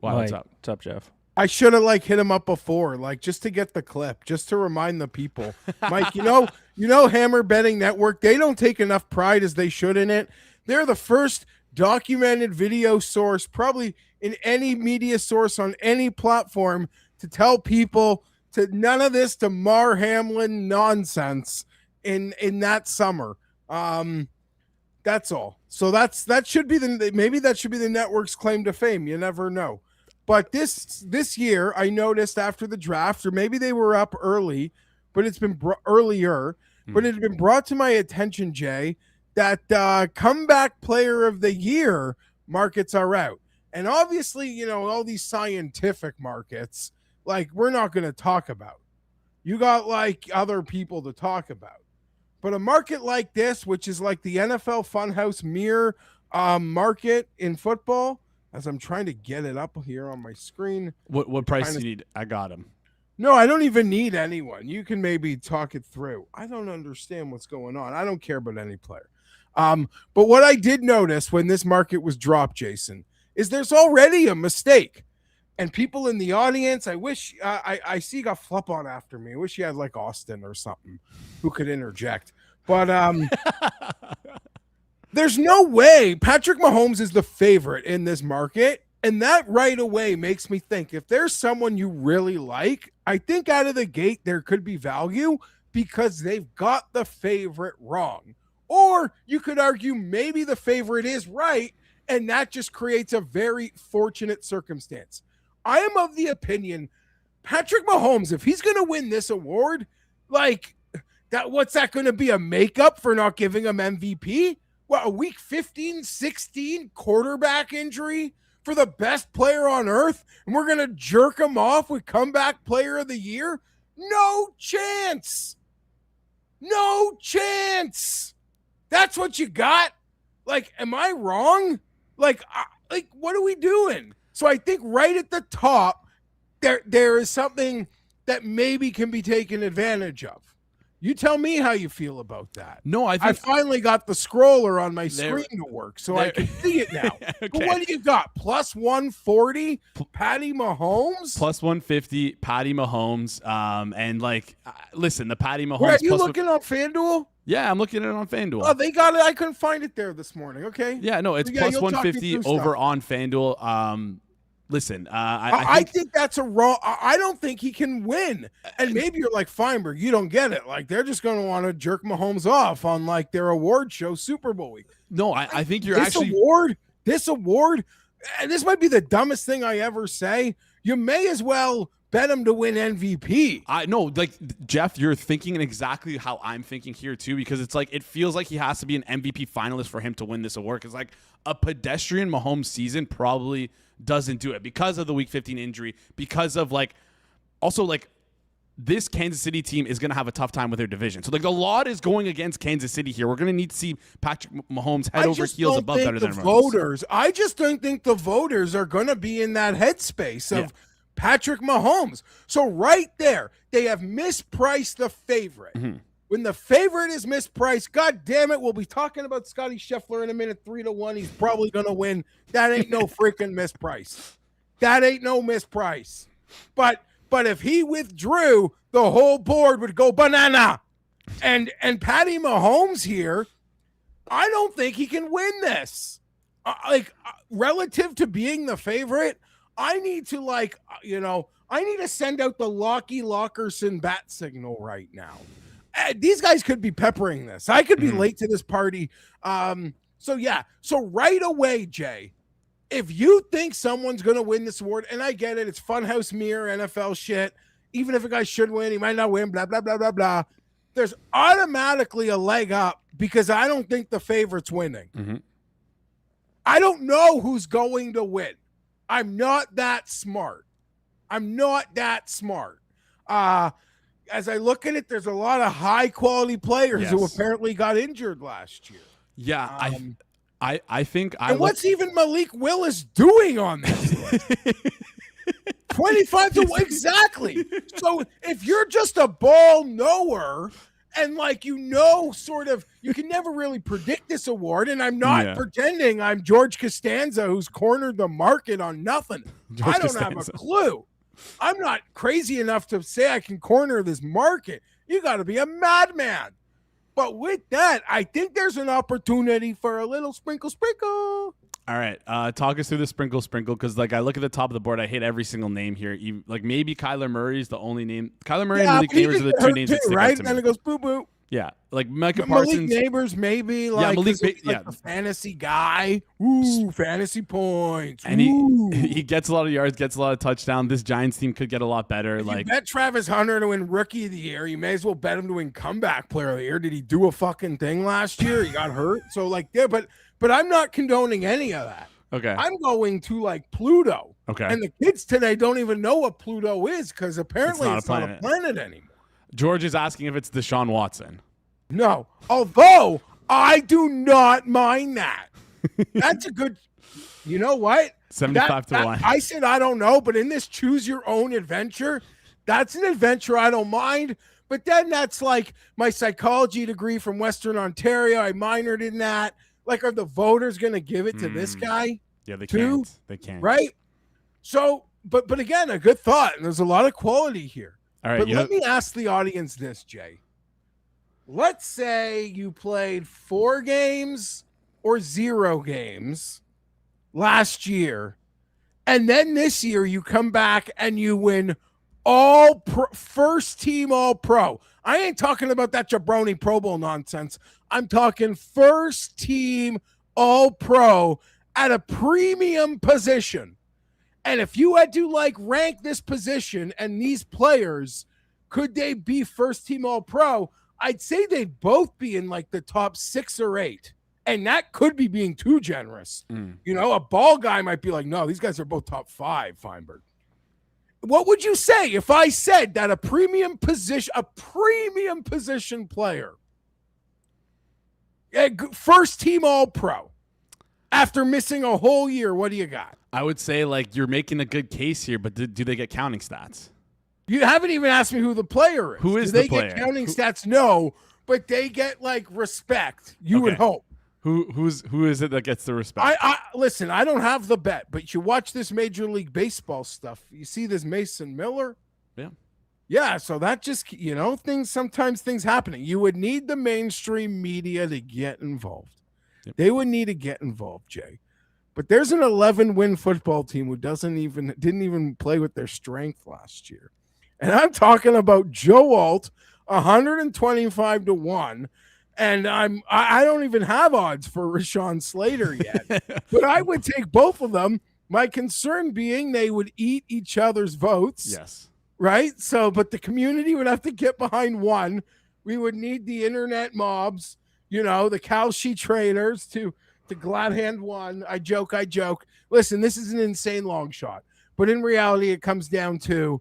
Wow, what's up? What's up, Jeff? I should have hit him up before, just to get the clip, just to remind the people. Mike, you know, Hammer Betting Network. They don't take enough pride as they should in it. They're the first documented video source, probably in any media source on any platform, to tell people to none of this DeMar Hamlin nonsense in that summer. That's all. So that should be the network's claim to fame. You never know. But this year, I noticed after the draft, or maybe they were up early, but it's been earlier. But it had been brought to my attention, Jay, that Comeback Player of the Year markets are out. And obviously, all these scientific markets, we're not going to talk about. You got other people to talk about. But a market like this, which is like the NFL Funhouse mirror market in football, as I'm trying to get it up here on my screen. What price do you need? I got him. No, I don't even need anyone. You can maybe talk it through. I don't understand what's going on. I don't care about any player. But what I did notice when this market was dropped, Jason, is there's already a mistake. And people in the audience, I wish I see you got Flup on after me. I wish you had Austin or something who could interject. But there's no way Patrick Mahomes is the favorite in this market. And that right away makes me think if there's someone you really like, I think out of the gate there could be value because they've got the favorite wrong. Or you could argue maybe the favorite is right, and that just creates a very fortunate circumstance. I am of the opinion Patrick Mahomes, if he's going to win this award, what's that going to be, a makeup for not giving him MVP? What, a week 15, 16 quarterback injury for the best player on earth, and we're going to jerk him off with Comeback Player of the Year? No chance. No chance. That's what you got? Am I wrong? What are we doing? So I think right at the top, there is something that maybe can be taken advantage of. You tell me how you feel about that. No, I finally got the scroller on my screen to work, so I can see it now. Okay. But what do you got? Plus 140, Patty Mahomes? Plus 150, Patty Mahomes. Listen, the Patty Mahomes. Wait, are you looking on FanDuel? Yeah, I'm looking at it on FanDuel. Oh, they got it. I couldn't find it there this morning. Okay. Yeah, no, it's plus 150 over on FanDuel. Listen, I think that's a wrong. I don't think he can win. And maybe you're like Fienberg, you don't get it. They're just going to want to jerk Mahomes off on their award show, Super Bowl week. No, I think you're this award, and this might be the dumbest thing I ever say. You may as well bet him to win MVP. I know, Geoff, you're thinking exactly how I'm thinking here too, because it's it feels like he has to be an MVP finalist for him to win this award. Because a pedestrian Mahomes season probably doesn't do it because of the week 15 injury, because of also this Kansas City team is going to have a tough time with their division. So, like, a lot is going against Kansas City here. We're going to need to see Patrick Mahomes head over heels above better than everyone else. I just don't think the voters are going to be in that headspace of Patrick Mahomes. So right there, they have mispriced the favorite. Mm-hmm. When the favorite is mispriced, God damn it, we'll be talking about Scotty Scheffler in a minute, 3-1. He's probably going to win. That ain't no freaking misprice. That ain't no misprice. But if he withdrew, the whole board would go banana. And Patty Mahomes here, I don't think he can win this. Relative to being the favorite, I need to I need to send out the Lockie Lockerson bat signal right now. These guys could be peppering this. I could be late to this party. So right away, Jay, if you think someone's going to win this award, and I get it, it's funhouse mirror NFL shit. Even if a guy should win, he might not win, blah, blah, blah, blah, blah. There's automatically a leg up because I don't think the favorite's winning. Mm-hmm. I don't know who's going to win. I'm not that smart. As I look at it, there's a lot of high-quality players who apparently got injured last year. Yeah, I think what's even Malik Willis doing on this? 25 to 1, exactly. So if you're just a ball knower and you can never really predict this award, and I'm not pretending I'm George Costanza who's cornered the market on nothing. I don't have a clue. I'm not crazy enough to say I can corner this market. You got to be a madman. But with that, I think there's an opportunity for a little sprinkle. All right, talk us through the sprinkle, because I look at the top of the board, I hate every single name here. Even, maybe Kyler Murray is the only name. Kyler Murray and Malik Neighbors are the two names that stick out to me. Then it goes boo boo. Yeah, Micah Parsons. Malik Neighbors maybe the fantasy guy. Ooh, fantasy points. And he gets a lot of yards, gets a lot of touchdowns. This Giants team could get a lot better. If you bet Travis Hunter to win Rookie of the Year, you may as well bet him to win Comeback Player of the Year. Did he do a fucking thing last year? He got hurt. So but I'm not condoning any of that. Okay. I'm going to Pluto. Okay. And the kids today don't even know what Pluto is because apparently it's not a planet anymore. George is asking if it's Deshaun Watson. No. Although I do not mind that. That's a good, you know what? 75 to 1. I said I don't know, but in this choose your own adventure, that's an adventure I don't mind. But then that's like my psychology degree from Western Ontario. I minored in that. Are the voters going to give it to this guy? Yeah, they too? can't. They can't. Right? So, but again, a good thought. And there's a lot of quality here. All right. But let me ask the audience this, Jay. Let's say you played 4 games or 0 games last year, and then this year you come back and you win first team all pro. I ain't talking about that jabroni Pro Bowl nonsense. I'm talking first team all pro at a premium position. And if you had to rank this position and these players, could they be first team all pro? I'd say they'd both be in the top 6 or 8. And that could be being too generous. A ball guy might be no, these guys are both top 5, Fienberg. What would you say if I said that a premium position player, first team all pro, after missing a whole year, what do you got? I would say you're making a good case here, but do they get counting stats? You haven't even asked me who the player is. Who is the player? Do they get counting stats? No, but they get respect. You would hope. Who is it that gets the respect? Listen, I don't have the bet, but you watch this Major League Baseball stuff. You see this Mason Miller? Yeah. Yeah, so that just, sometimes things happening. You would need the mainstream media to get involved. Yep. They would need to get involved, Jay. But there's an 11-win football team who didn't even play with their strength last year. And I'm talking about Joe Alt, 125 to 1. And I don't even have odds for Rashawn Slater yet. But I would take both of them. My concern being they would eat each other's votes. Yes. Right? So, but the community would have to get behind one. We would need the internet mobs, the Kalshi traders to glad hand one. I joke. Listen, this is an insane long shot. But in reality, it comes down to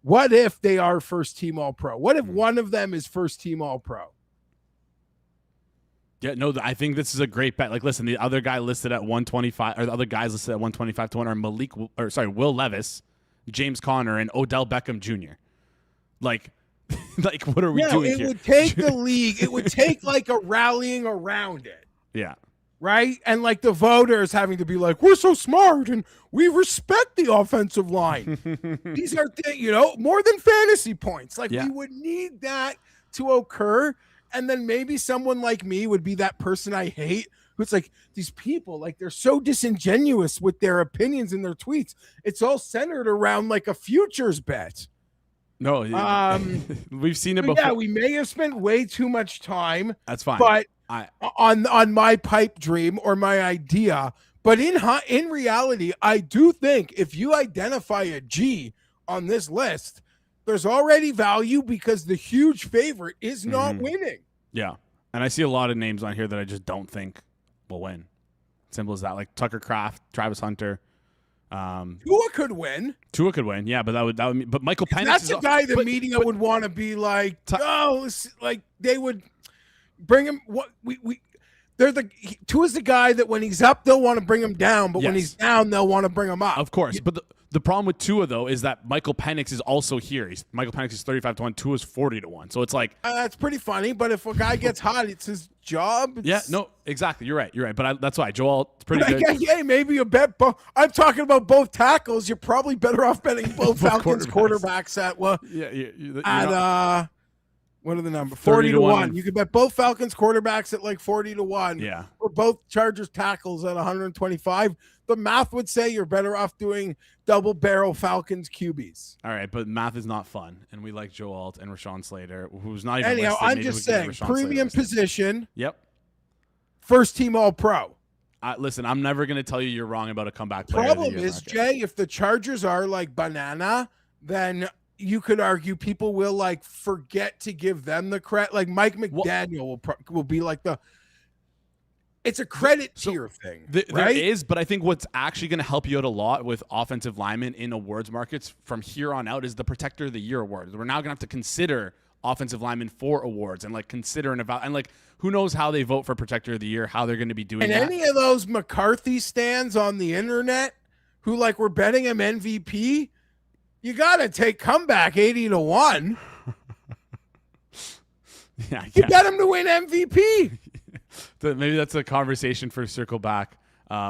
What if they are first team all pro? What if one of them is first team all pro? Yeah, no, I think this is a great bet. Like, listen, the other guy listed at 125, or the other guys listed at 125 to 1 are Will Levis, James Conner, and Odell Beckham Jr. Like, what are we doing here? It would take the league. It would take like a rallying around it. Yeah. Right? And like the voters having to be like, we're so smart and we respect the offensive line. These are, more than fantasy points. Like we would need that to occur. And then maybe someone like me would be that person I hate who's like, these people, like they're so disingenuous with their opinions and their tweets. It's all centered around like a futures bet. No, we've seen it before. Yeah, we may have spent way too much time. That's fine. But on my pipe dream or my idea. But in reality, I do think if you identify a G on this list, there's already value because the huge favorite is not winning. Yeah. And I see a lot of names on here that I just don't think will win. Simple as that. Like Tucker Kraft, Travis Hunter. Tua could win. Tua could win, yeah, but that would mean, but Michael Penix that's a guy the media would want to be like, like they would bring him. What Tua's the guy that when he's up they'll want to bring him down, but when he's down they'll want to bring him up. Of course, but the problem with Tua though is that Michael Penix is also here. Michael Penix is 35 to 1. Tua's 40 to 1. So it's like that's pretty funny. But if a guy gets hot, it's his job. Yeah, no, exactly. You're right. But that's why Joel. It's pretty good. Yeah, maybe you bet. I'm talking about both tackles. You're probably better off betting both Falcons quarterbacks at what are the numbers? 40 to 1. You could bet both Falcons quarterbacks at like 40 to 1. Yeah. Or both Chargers tackles at 125. The math would say you're better off doing double barrel Falcons QBs. All right, but math is not fun. And we like Joe Alt and Rashawn Slater, who's not even Anyhow, listed. I'm just saying, premium position. Yep. First team all pro. Listen, I'm never going to tell you you're wrong about a comeback player. Problem is, Jay, if the Chargers are like banana, then you could argue people will like forget to give them the credit. Like Mike McDaniel will be like it's a credit tier thing. There right? is, but I think what's actually going to help you out a lot with offensive linemen in awards markets from here on out is the Protector of the Year award. We're now going to have to consider offensive linemen for awards and like consider and like who knows how they vote for Protector of the Year, how they're going to be doing and that. Any of those McCarthy stands on the internet who like were betting him MVP, you got to take comeback 80 to 1. Yeah, you bet him to win MVP. Maybe that's a conversation for circle back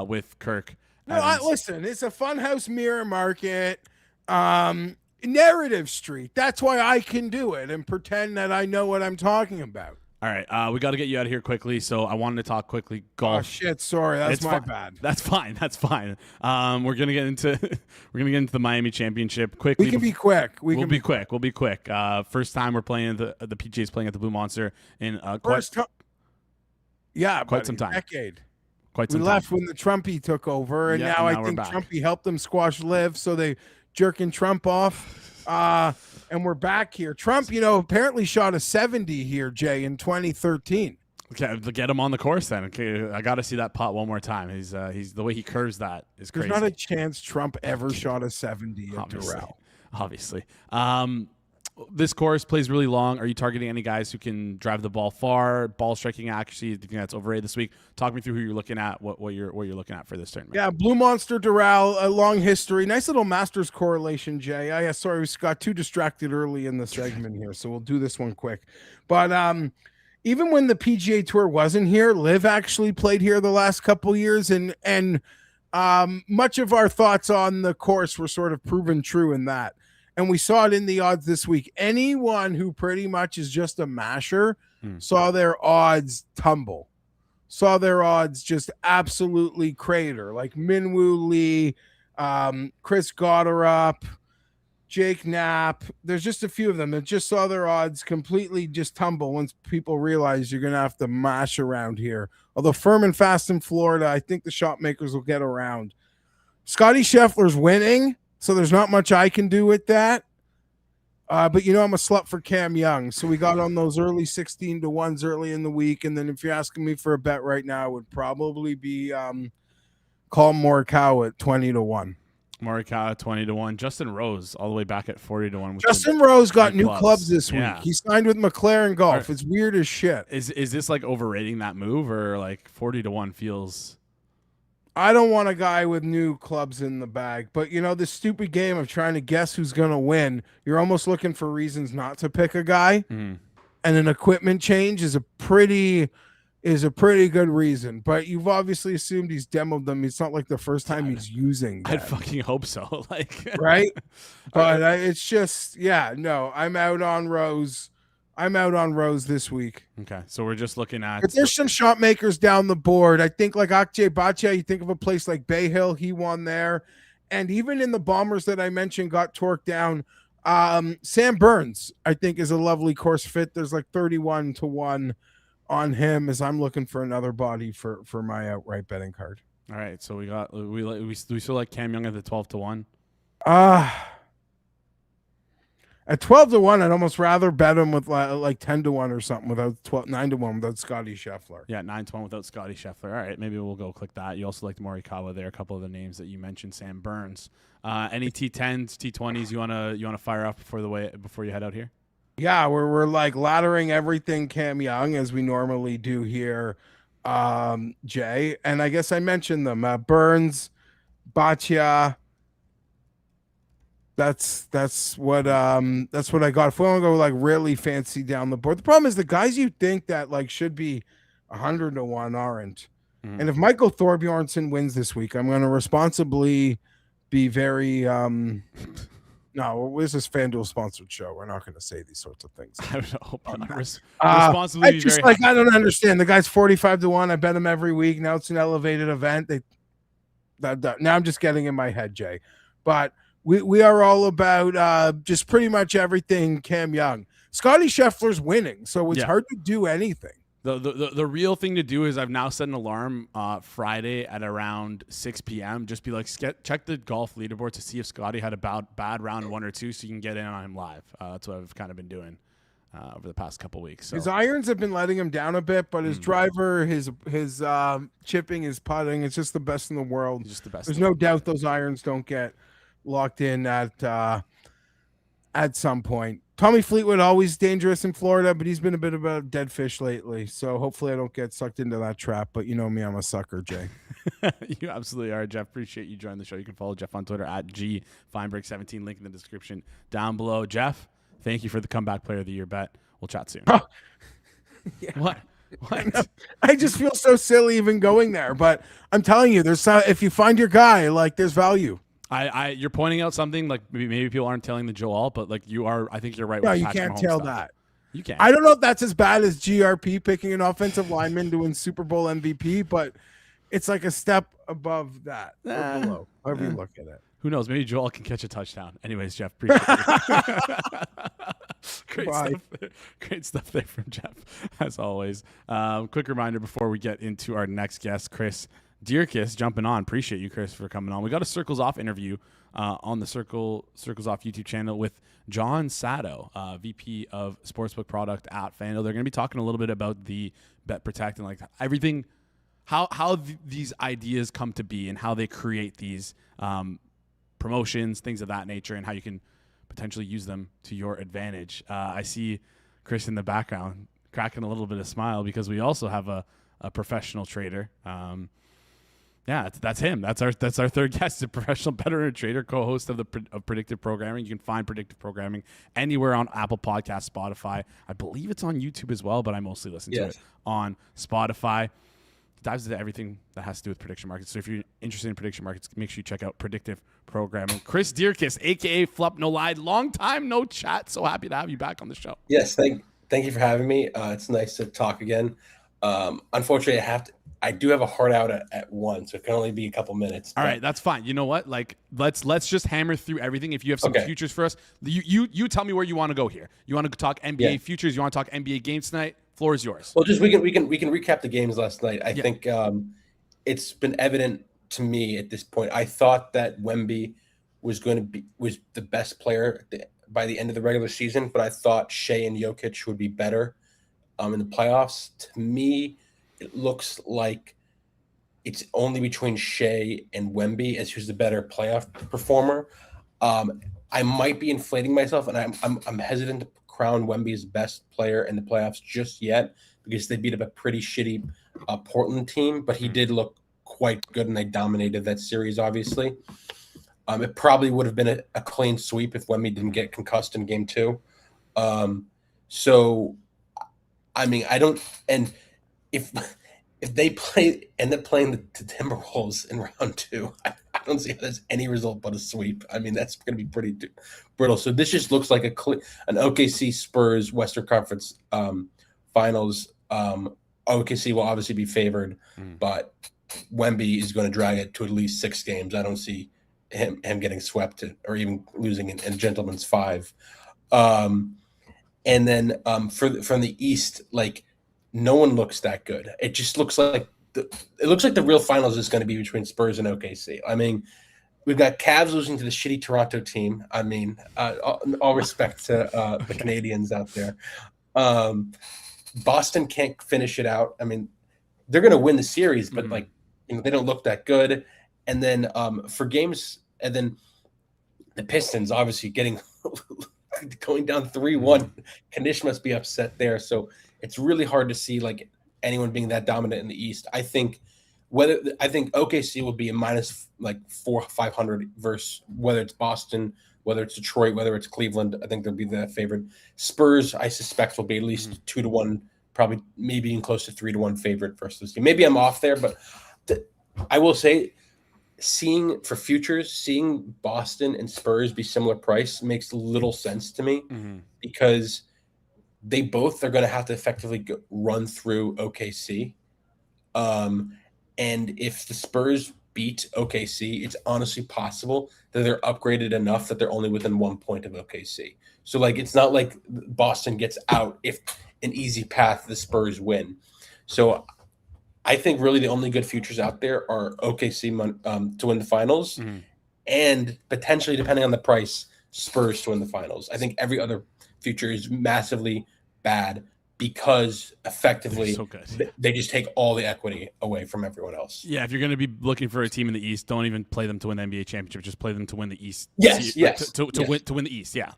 with Kirk. No, listen, it's a funhouse mirror market, narrative street. That's why I can do it and pretend that I know what I'm talking about. All right, we got to get you out of here quickly, so I wanted to talk quickly golf. Oh shit, sorry, that's my bad. That's fine. We're gonna get into the Miami Championship quickly. We can be quick. We'll be quick. We'll be quick. First time we're playing the PGA's playing at the Blue Monster in quite some time. Decade. Quite some time. We left when the Trumpy took over, and now I think Trumpy helped them squash Liv, so they jerking Trump off. And we're back here. Trump, apparently shot a 70 here, Jay, in 2013. Okay, get him on the course then. Okay, I got to see that putt one more time. He's the way he curves that is crazy. There's not a chance Trump ever shot a 70 at Doral. Obviously. This course plays really long. Are you targeting any guys who can drive the ball far, ball striking accuracy? Do you think that's overrated this week? Talk me through who you're looking at, what you're looking at for this tournament. Yeah, Blue Monster, Doral, a long history. Nice little Masters correlation, Jay. Sorry, we got too distracted early in the segment here, so we'll do this one quick. But even when the PGA Tour wasn't here, Liv actually played here the last couple years, and much of our thoughts on the course were sort of proven true in that. And we saw it in the odds this week. Anyone who pretty much is just a masher saw their odds tumble, saw their odds just absolutely crater. Like Minwoo Lee, Chris Gotterup, Jake Knapp. There's just a few of them that just saw their odds completely just tumble once people realize you're going to have to mash around here. Although firm and fast in Florida, I think the shot makers will get around. Scotty Scheffler's winning. So there's not much I can do with that. But I'm a slut for Cam Young. So we got on those early 16 to 1s early in the week. And then if you're asking me for a bet right now, it would probably be Colin Morikawa at 20 to 1. Morikawa 20-1. Justin Rose all the way back at 40-1. Justin Rose got new clubs. clubs this week. Yeah. He signed with McLaren Golf. It's weird as shit. Is this like overrating that move, or like 40-1 feels? I don't want a guy with new clubs in the bag, but this stupid game of trying to guess who's going to win, you're almost looking for reasons not to pick a guy. Mm. And an equipment change is a pretty good reason. But you've obviously assumed he's demoed them. It's not like the first time he's using them. I'd fucking hope so. Like, right? But it's just, no, I'm out on Rose. I'm out on Rose this week. Okay, so we're just looking at. But there's some shot makers down the board. I think like Akjay Bhatia, you think of a place like Bay Hill, he won there. And even in the Bombers that I mentioned got torqued down, Sam Burns, I think, is a lovely course fit. There's like 31-1 on him as I'm looking for another body for my outright betting card. All right, so we still like Cam Young at the 12-1. At 12-1, I'd almost rather bet him with like 10-1 or something without 9-1 without Scotty Scheffler. Yeah, 9-1 without Scotty Scheffler. All right, maybe we'll go click that. You also like Morikawa there. A couple of the names that you mentioned, Sam Burns. Any T10s, T20s you wanna fire up before you head out here? Yeah, we're like laddering everything Cam Young as we normally do here, Jay. And I guess I mentioned them. Burns, Bhatia. That's what I got. If we want to go like really fancy down the board, the problem is the guys you think that like should be 100-1 aren't. Mm-hmm. And if Michael Thorbjornsen wins this week, I'm going to responsibly be very no, this is FanDuel sponsored show. We're not going to say these sorts of things. I hope not. Responsibly, I just like I don't understand. The guy's 45-1. I bet him every week. Now it's an elevated event. Now I'm just getting in my head, Jay. But we are all about just pretty much everything Cam Young. Scotty Scheffler's winning, so it's hard to do anything. The real thing to do is I've now set an alarm Friday at around 6 p.m. Just be like, check the golf leaderboard to see if Scotty had a bad round 1 or 2 so you can get in on him live. That's what I've kind of been doing over the past couple weeks. So. His irons have been letting him down a bit, but his driver, his chipping, his putting, it's just the best in the world. Just the best. There's no doubt those irons don't get locked in at some point. Tommy Fleetwood always dangerous in Florida, but he's been a bit of a dead fish lately. So hopefully I don't get sucked into that trap. But you know me, I'm a sucker, Jay. You absolutely are, Jeff. Appreciate you joining the show. You can follow Jeff on Twitter at @GFienberg17. Link in the description down below. Jeff, thank you for the comeback player of the year bet. We'll chat soon. Oh. Yeah. What? I just feel so silly even going there, but I'm telling you, there's if you find your guy, like there's value. You're pointing out something like maybe people aren't telling the Joel, but like you are. I think you're right. No, with you Patrick can't Mahomes tell stuff. that. You can't. I don't know if that's as bad as GRP picking an offensive lineman to win Super Bowl MVP, but it's like a step above that or below, however you look at it. Who knows? Maybe Joel can catch a touchdown. Anyways, Jeff, appreciate it. Great stuff there from Jeff, as always. Quick reminder before we get into our next guest, Chris Dierkes, jumping on. Appreciate you, Chris, for coming on. We got a Circles Off interview on the Circles Off YouTube channel with John Sato, VP of Sportsbook Product at FanDuel. They're going to be talking a little bit about the Bet Protect and like everything, how these ideas come to be and how they create these promotions, things of that nature, and how you can potentially use them to your advantage. I see Chris in the background cracking a little bit of smile because we also have a professional trader. Yeah, that's him. That's our third guest, a professional bettor and trader, co-host of Predictive Programming. You can find Predictive Programming anywhere on Apple Podcasts, Spotify. I believe it's on YouTube as well, but I mostly listen to it on Spotify. Dives into everything that has to do with prediction markets. So if you're interested in prediction markets, make sure you check out Predictive Programming. Chris Dierkes, a.k.a. Flup No Lie. Long time no chat. So happy to have you back on the show. Yes, thank you for having me. It's nice to talk again. Unfortunately, I do have a hard out at 1, so it can only be a couple minutes. All right, that's fine. You know what? Like, let's just hammer through everything. If you have some futures for us, you tell me where you want to go here. You want to talk NBA futures? You want to talk NBA games tonight? Floor is yours. Well, just we can recap the games last night. I think it's been evident to me at this point. I thought that Wemby was the best player by the end of the regular season, but I thought Shea and Jokic would be better in the playoffs. To me, it looks like it's only between Shea and Wemby as who's the better playoff performer. I might be inflating myself, and I'm hesitant to crown Wemby's best player in the playoffs just yet because they beat up a pretty shitty Portland team, but he did look quite good, and they dominated that series, obviously. It probably would have been a clean sweep if Wemby didn't get concussed in game 2. So, I mean, I don't – and if they end up playing the Timberwolves in round 2, I don't see how there's any result but a sweep. I mean, that's going to be pretty brittle. So this just looks like an OKC Spurs Western Conference Finals. OKC will obviously be favored, but Wemby is going to drag it to at least 6 games. I don't see him getting swept or even losing in Gentleman's 5. And then from the East, like no one looks that good. It just looks like the real finals is going to be between Spurs and OKC. I mean, we've got Cavs losing to the shitty Toronto team. I mean, all respect to the Canadiens out there. Boston can't finish it out. I mean, they're going to win the series, but they don't look that good. And then for games, and then the Pistons obviously going down 3-1. Kanish must be upset there. So it's really hard to see like anyone being that dominant in the East. I think OKC will be a minus like 400-500 versus whether it's Boston, whether it's Detroit, whether it's Cleveland. I think they'll be the favorite. Spurs, I suspect, will be at least 2-1, probably maybe even close to 3-1 favorite versus this team. Maybe I'm off there, but I will say seeing Boston and Spurs be similar price makes little sense to me because they both are going to have to effectively run through OKC. And if the Spurs beat OKC, it's honestly possible that they're upgraded enough that they're only within 1 point of OKC. So like, it's not like Boston gets out if an easy path the Spurs win. So I think really the only good futures out there are OKC to win the finals and potentially, depending on the price, Spurs to win the finals. I think every other future is massively bad because effectively they just take all the equity away from everyone else. Yeah, if you're going to be looking for a team in the East, don't even play them to win the NBA championship. Just play them to win the East. Yes. To win the East. Yeah.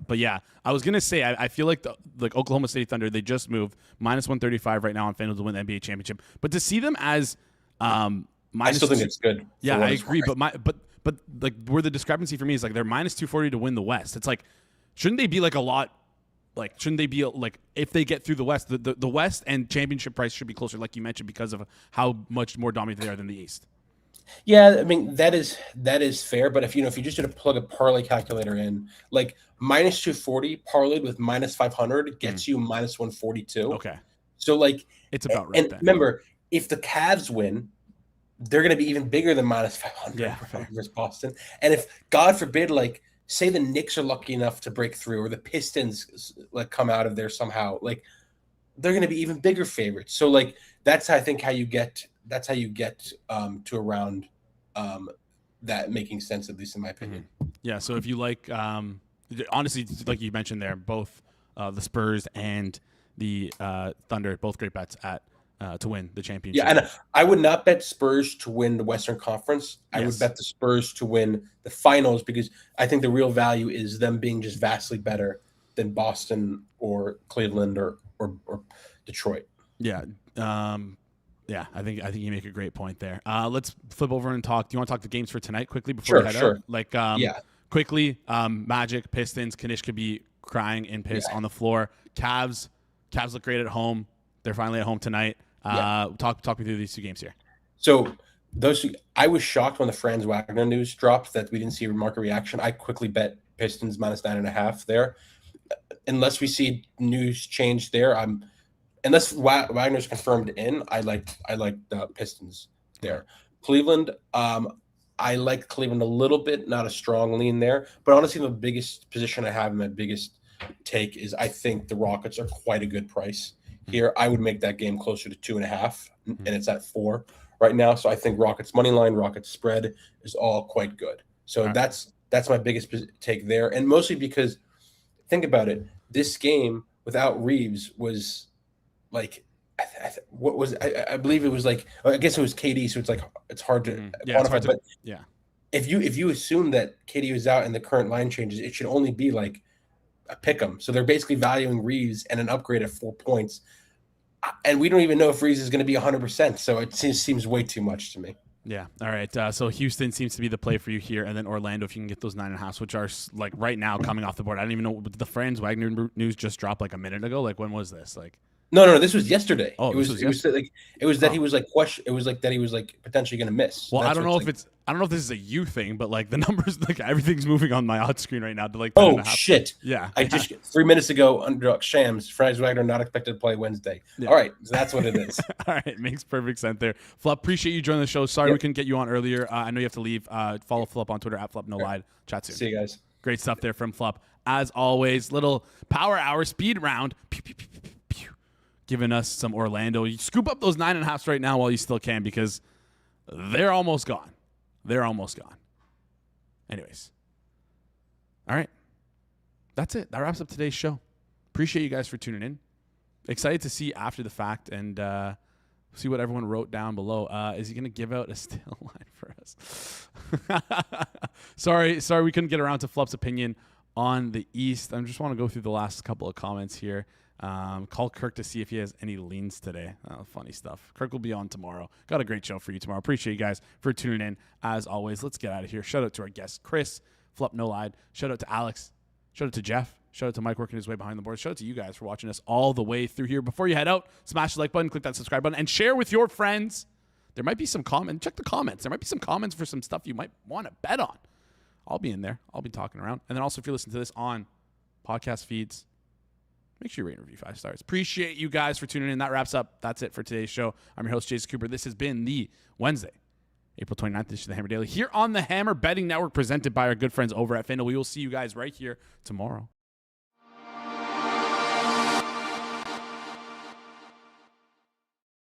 But yeah, I was going to say I feel like like Oklahoma City Thunder, they just moved minus 135 right now on FanDuel to win the NBA championship. But to see them as minus, I still think it's good. Yeah, I agree. But like where the discrepancy for me is like they're minus 240 to win the West. It's like shouldn't they be like a lot? Like, shouldn't they be like if they get through the West, the West and championship price should be closer, like you mentioned, because of how much more dominant they are than the East. Yeah, I mean that is fair. But if you just did plug a parlay calculator in, like minus 240 parlayed with minus 500 gets you minus 142. Okay, so like it's about right. And then. Remember, if the Cavs win, they're going to be even bigger than minus 500 versus Boston. And if God forbid, like. Say the Knicks are lucky enough to break through, or the Pistons like come out of there somehow, like they're going to be even bigger favorites. So like that's how you get to around that making sense, at least in my opinion. Yeah. So if you like, honestly, like you mentioned there, both the Spurs and the Thunder, both great bets at to win the championship. Yeah, and I would not bet Spurs to win the Western Conference. I would bet the Spurs to win the finals because I think the real value is them being just vastly better than Boston or Cleveland or Detroit. Yeah. Yeah, I think you make a great point there. Let's flip over and talk. Do you want to talk the games for tonight quickly before we head out? Like, quickly, Magic, Pistons. Kanish could be crying in piss on the floor. Cavs look great at home. They're finally at home tonight. Talk me through these two games here. So I was shocked when the Franz Wagner news dropped that we didn't see a market reaction. I quickly bet Pistons minus 9.5 there. Unless we see news change there, unless Wagner's confirmed in, I like the Pistons there. Cleveland, I like Cleveland a little bit, not a strong lean there. But honestly, the biggest position I have in my biggest take is I think the Rockets are quite a good price here. I would make that game closer to 2.5, and it's at 4 right now. So I think Rockets money line, Rockets spread is all quite good. So that's my biggest take there, and mostly because think about it, this game without Reeves was like what was I believe it was like, I guess it was KD, so it's hard to Yeah, it's quantify. hard to, But yeah. if you assume that KD was out and the current line changes, it should only be like a pick 'em. So they're basically valuing Reeves and an upgrade at 4 points, and we don't even know if Reeves is going to be 100%. So it seems way too much to me. Yeah. All right. So Houston seems to be the play for you here, and then Orlando if you can get those 9.5, which are like right now coming off the board. I don't even know. The Franz Wagner news just dropped like a minute ago. Like when was this? Like. No, this was yesterday. Oh, it was that he was like question. It was like that he was like potentially going to miss. Well, I don't know if this is a you thing, but like the numbers, like everything's moving on my odds screen right now to like 10.5. Shit. Yeah. I just 3 minutes ago underdog Shams, Franz Wagner not expected to play Wednesday. Yeah. All right, so that's what it is. All right, makes perfect sense there. Flop, appreciate you joining the show. Sorry we couldn't get you on earlier. I know you have to leave. Follow Flop on Twitter @FlopNoLide. Chat soon. See you guys. Great stuff there from Flop. As always, little power hour speed round. Pew, pew, pew, pew, pew. Giving us some Orlando. You scoop up those 9.5s right now while you still can because they're almost gone. They're almost gone. Anyways. All right. That's it. That wraps up today's show. Appreciate you guys for tuning in. Excited to see after the fact and see what everyone wrote down below. Is he going to give out a still line for us? Sorry we couldn't get around to Flop's opinion on the East. I just want to go through the last couple of comments here. Call Kirk to see if he has any leans today. Funny stuff. Kirk will be on tomorrow. Got a great show for you tomorrow. Appreciate you guys for tuning in. As always, let's get out of here. Shout out to our guest, Chris, Flop No Lied. Shout out to Alex. Shout out to Jeff. Shout out to Mike working his way behind the board. Shout out to you guys for watching us all the way through here. Before you head out, smash the like button, click that subscribe button, and share with your friends. There might be some comments. Check the comments. There might be some comments for some stuff you might want to bet on. I'll be in there. I'll be talking around. And then also, if you're listening to this on podcast feeds, make sure you rate and review 5 stars. Appreciate you guys for tuning in. That wraps up. That's it for today's show. I'm your host, Jason Cooper. This has been the Wednesday, April 29th edition of the Hammer Daily here on the Hammer Betting Network, presented by our good friends over at FanDuel. We will see you guys right here tomorrow.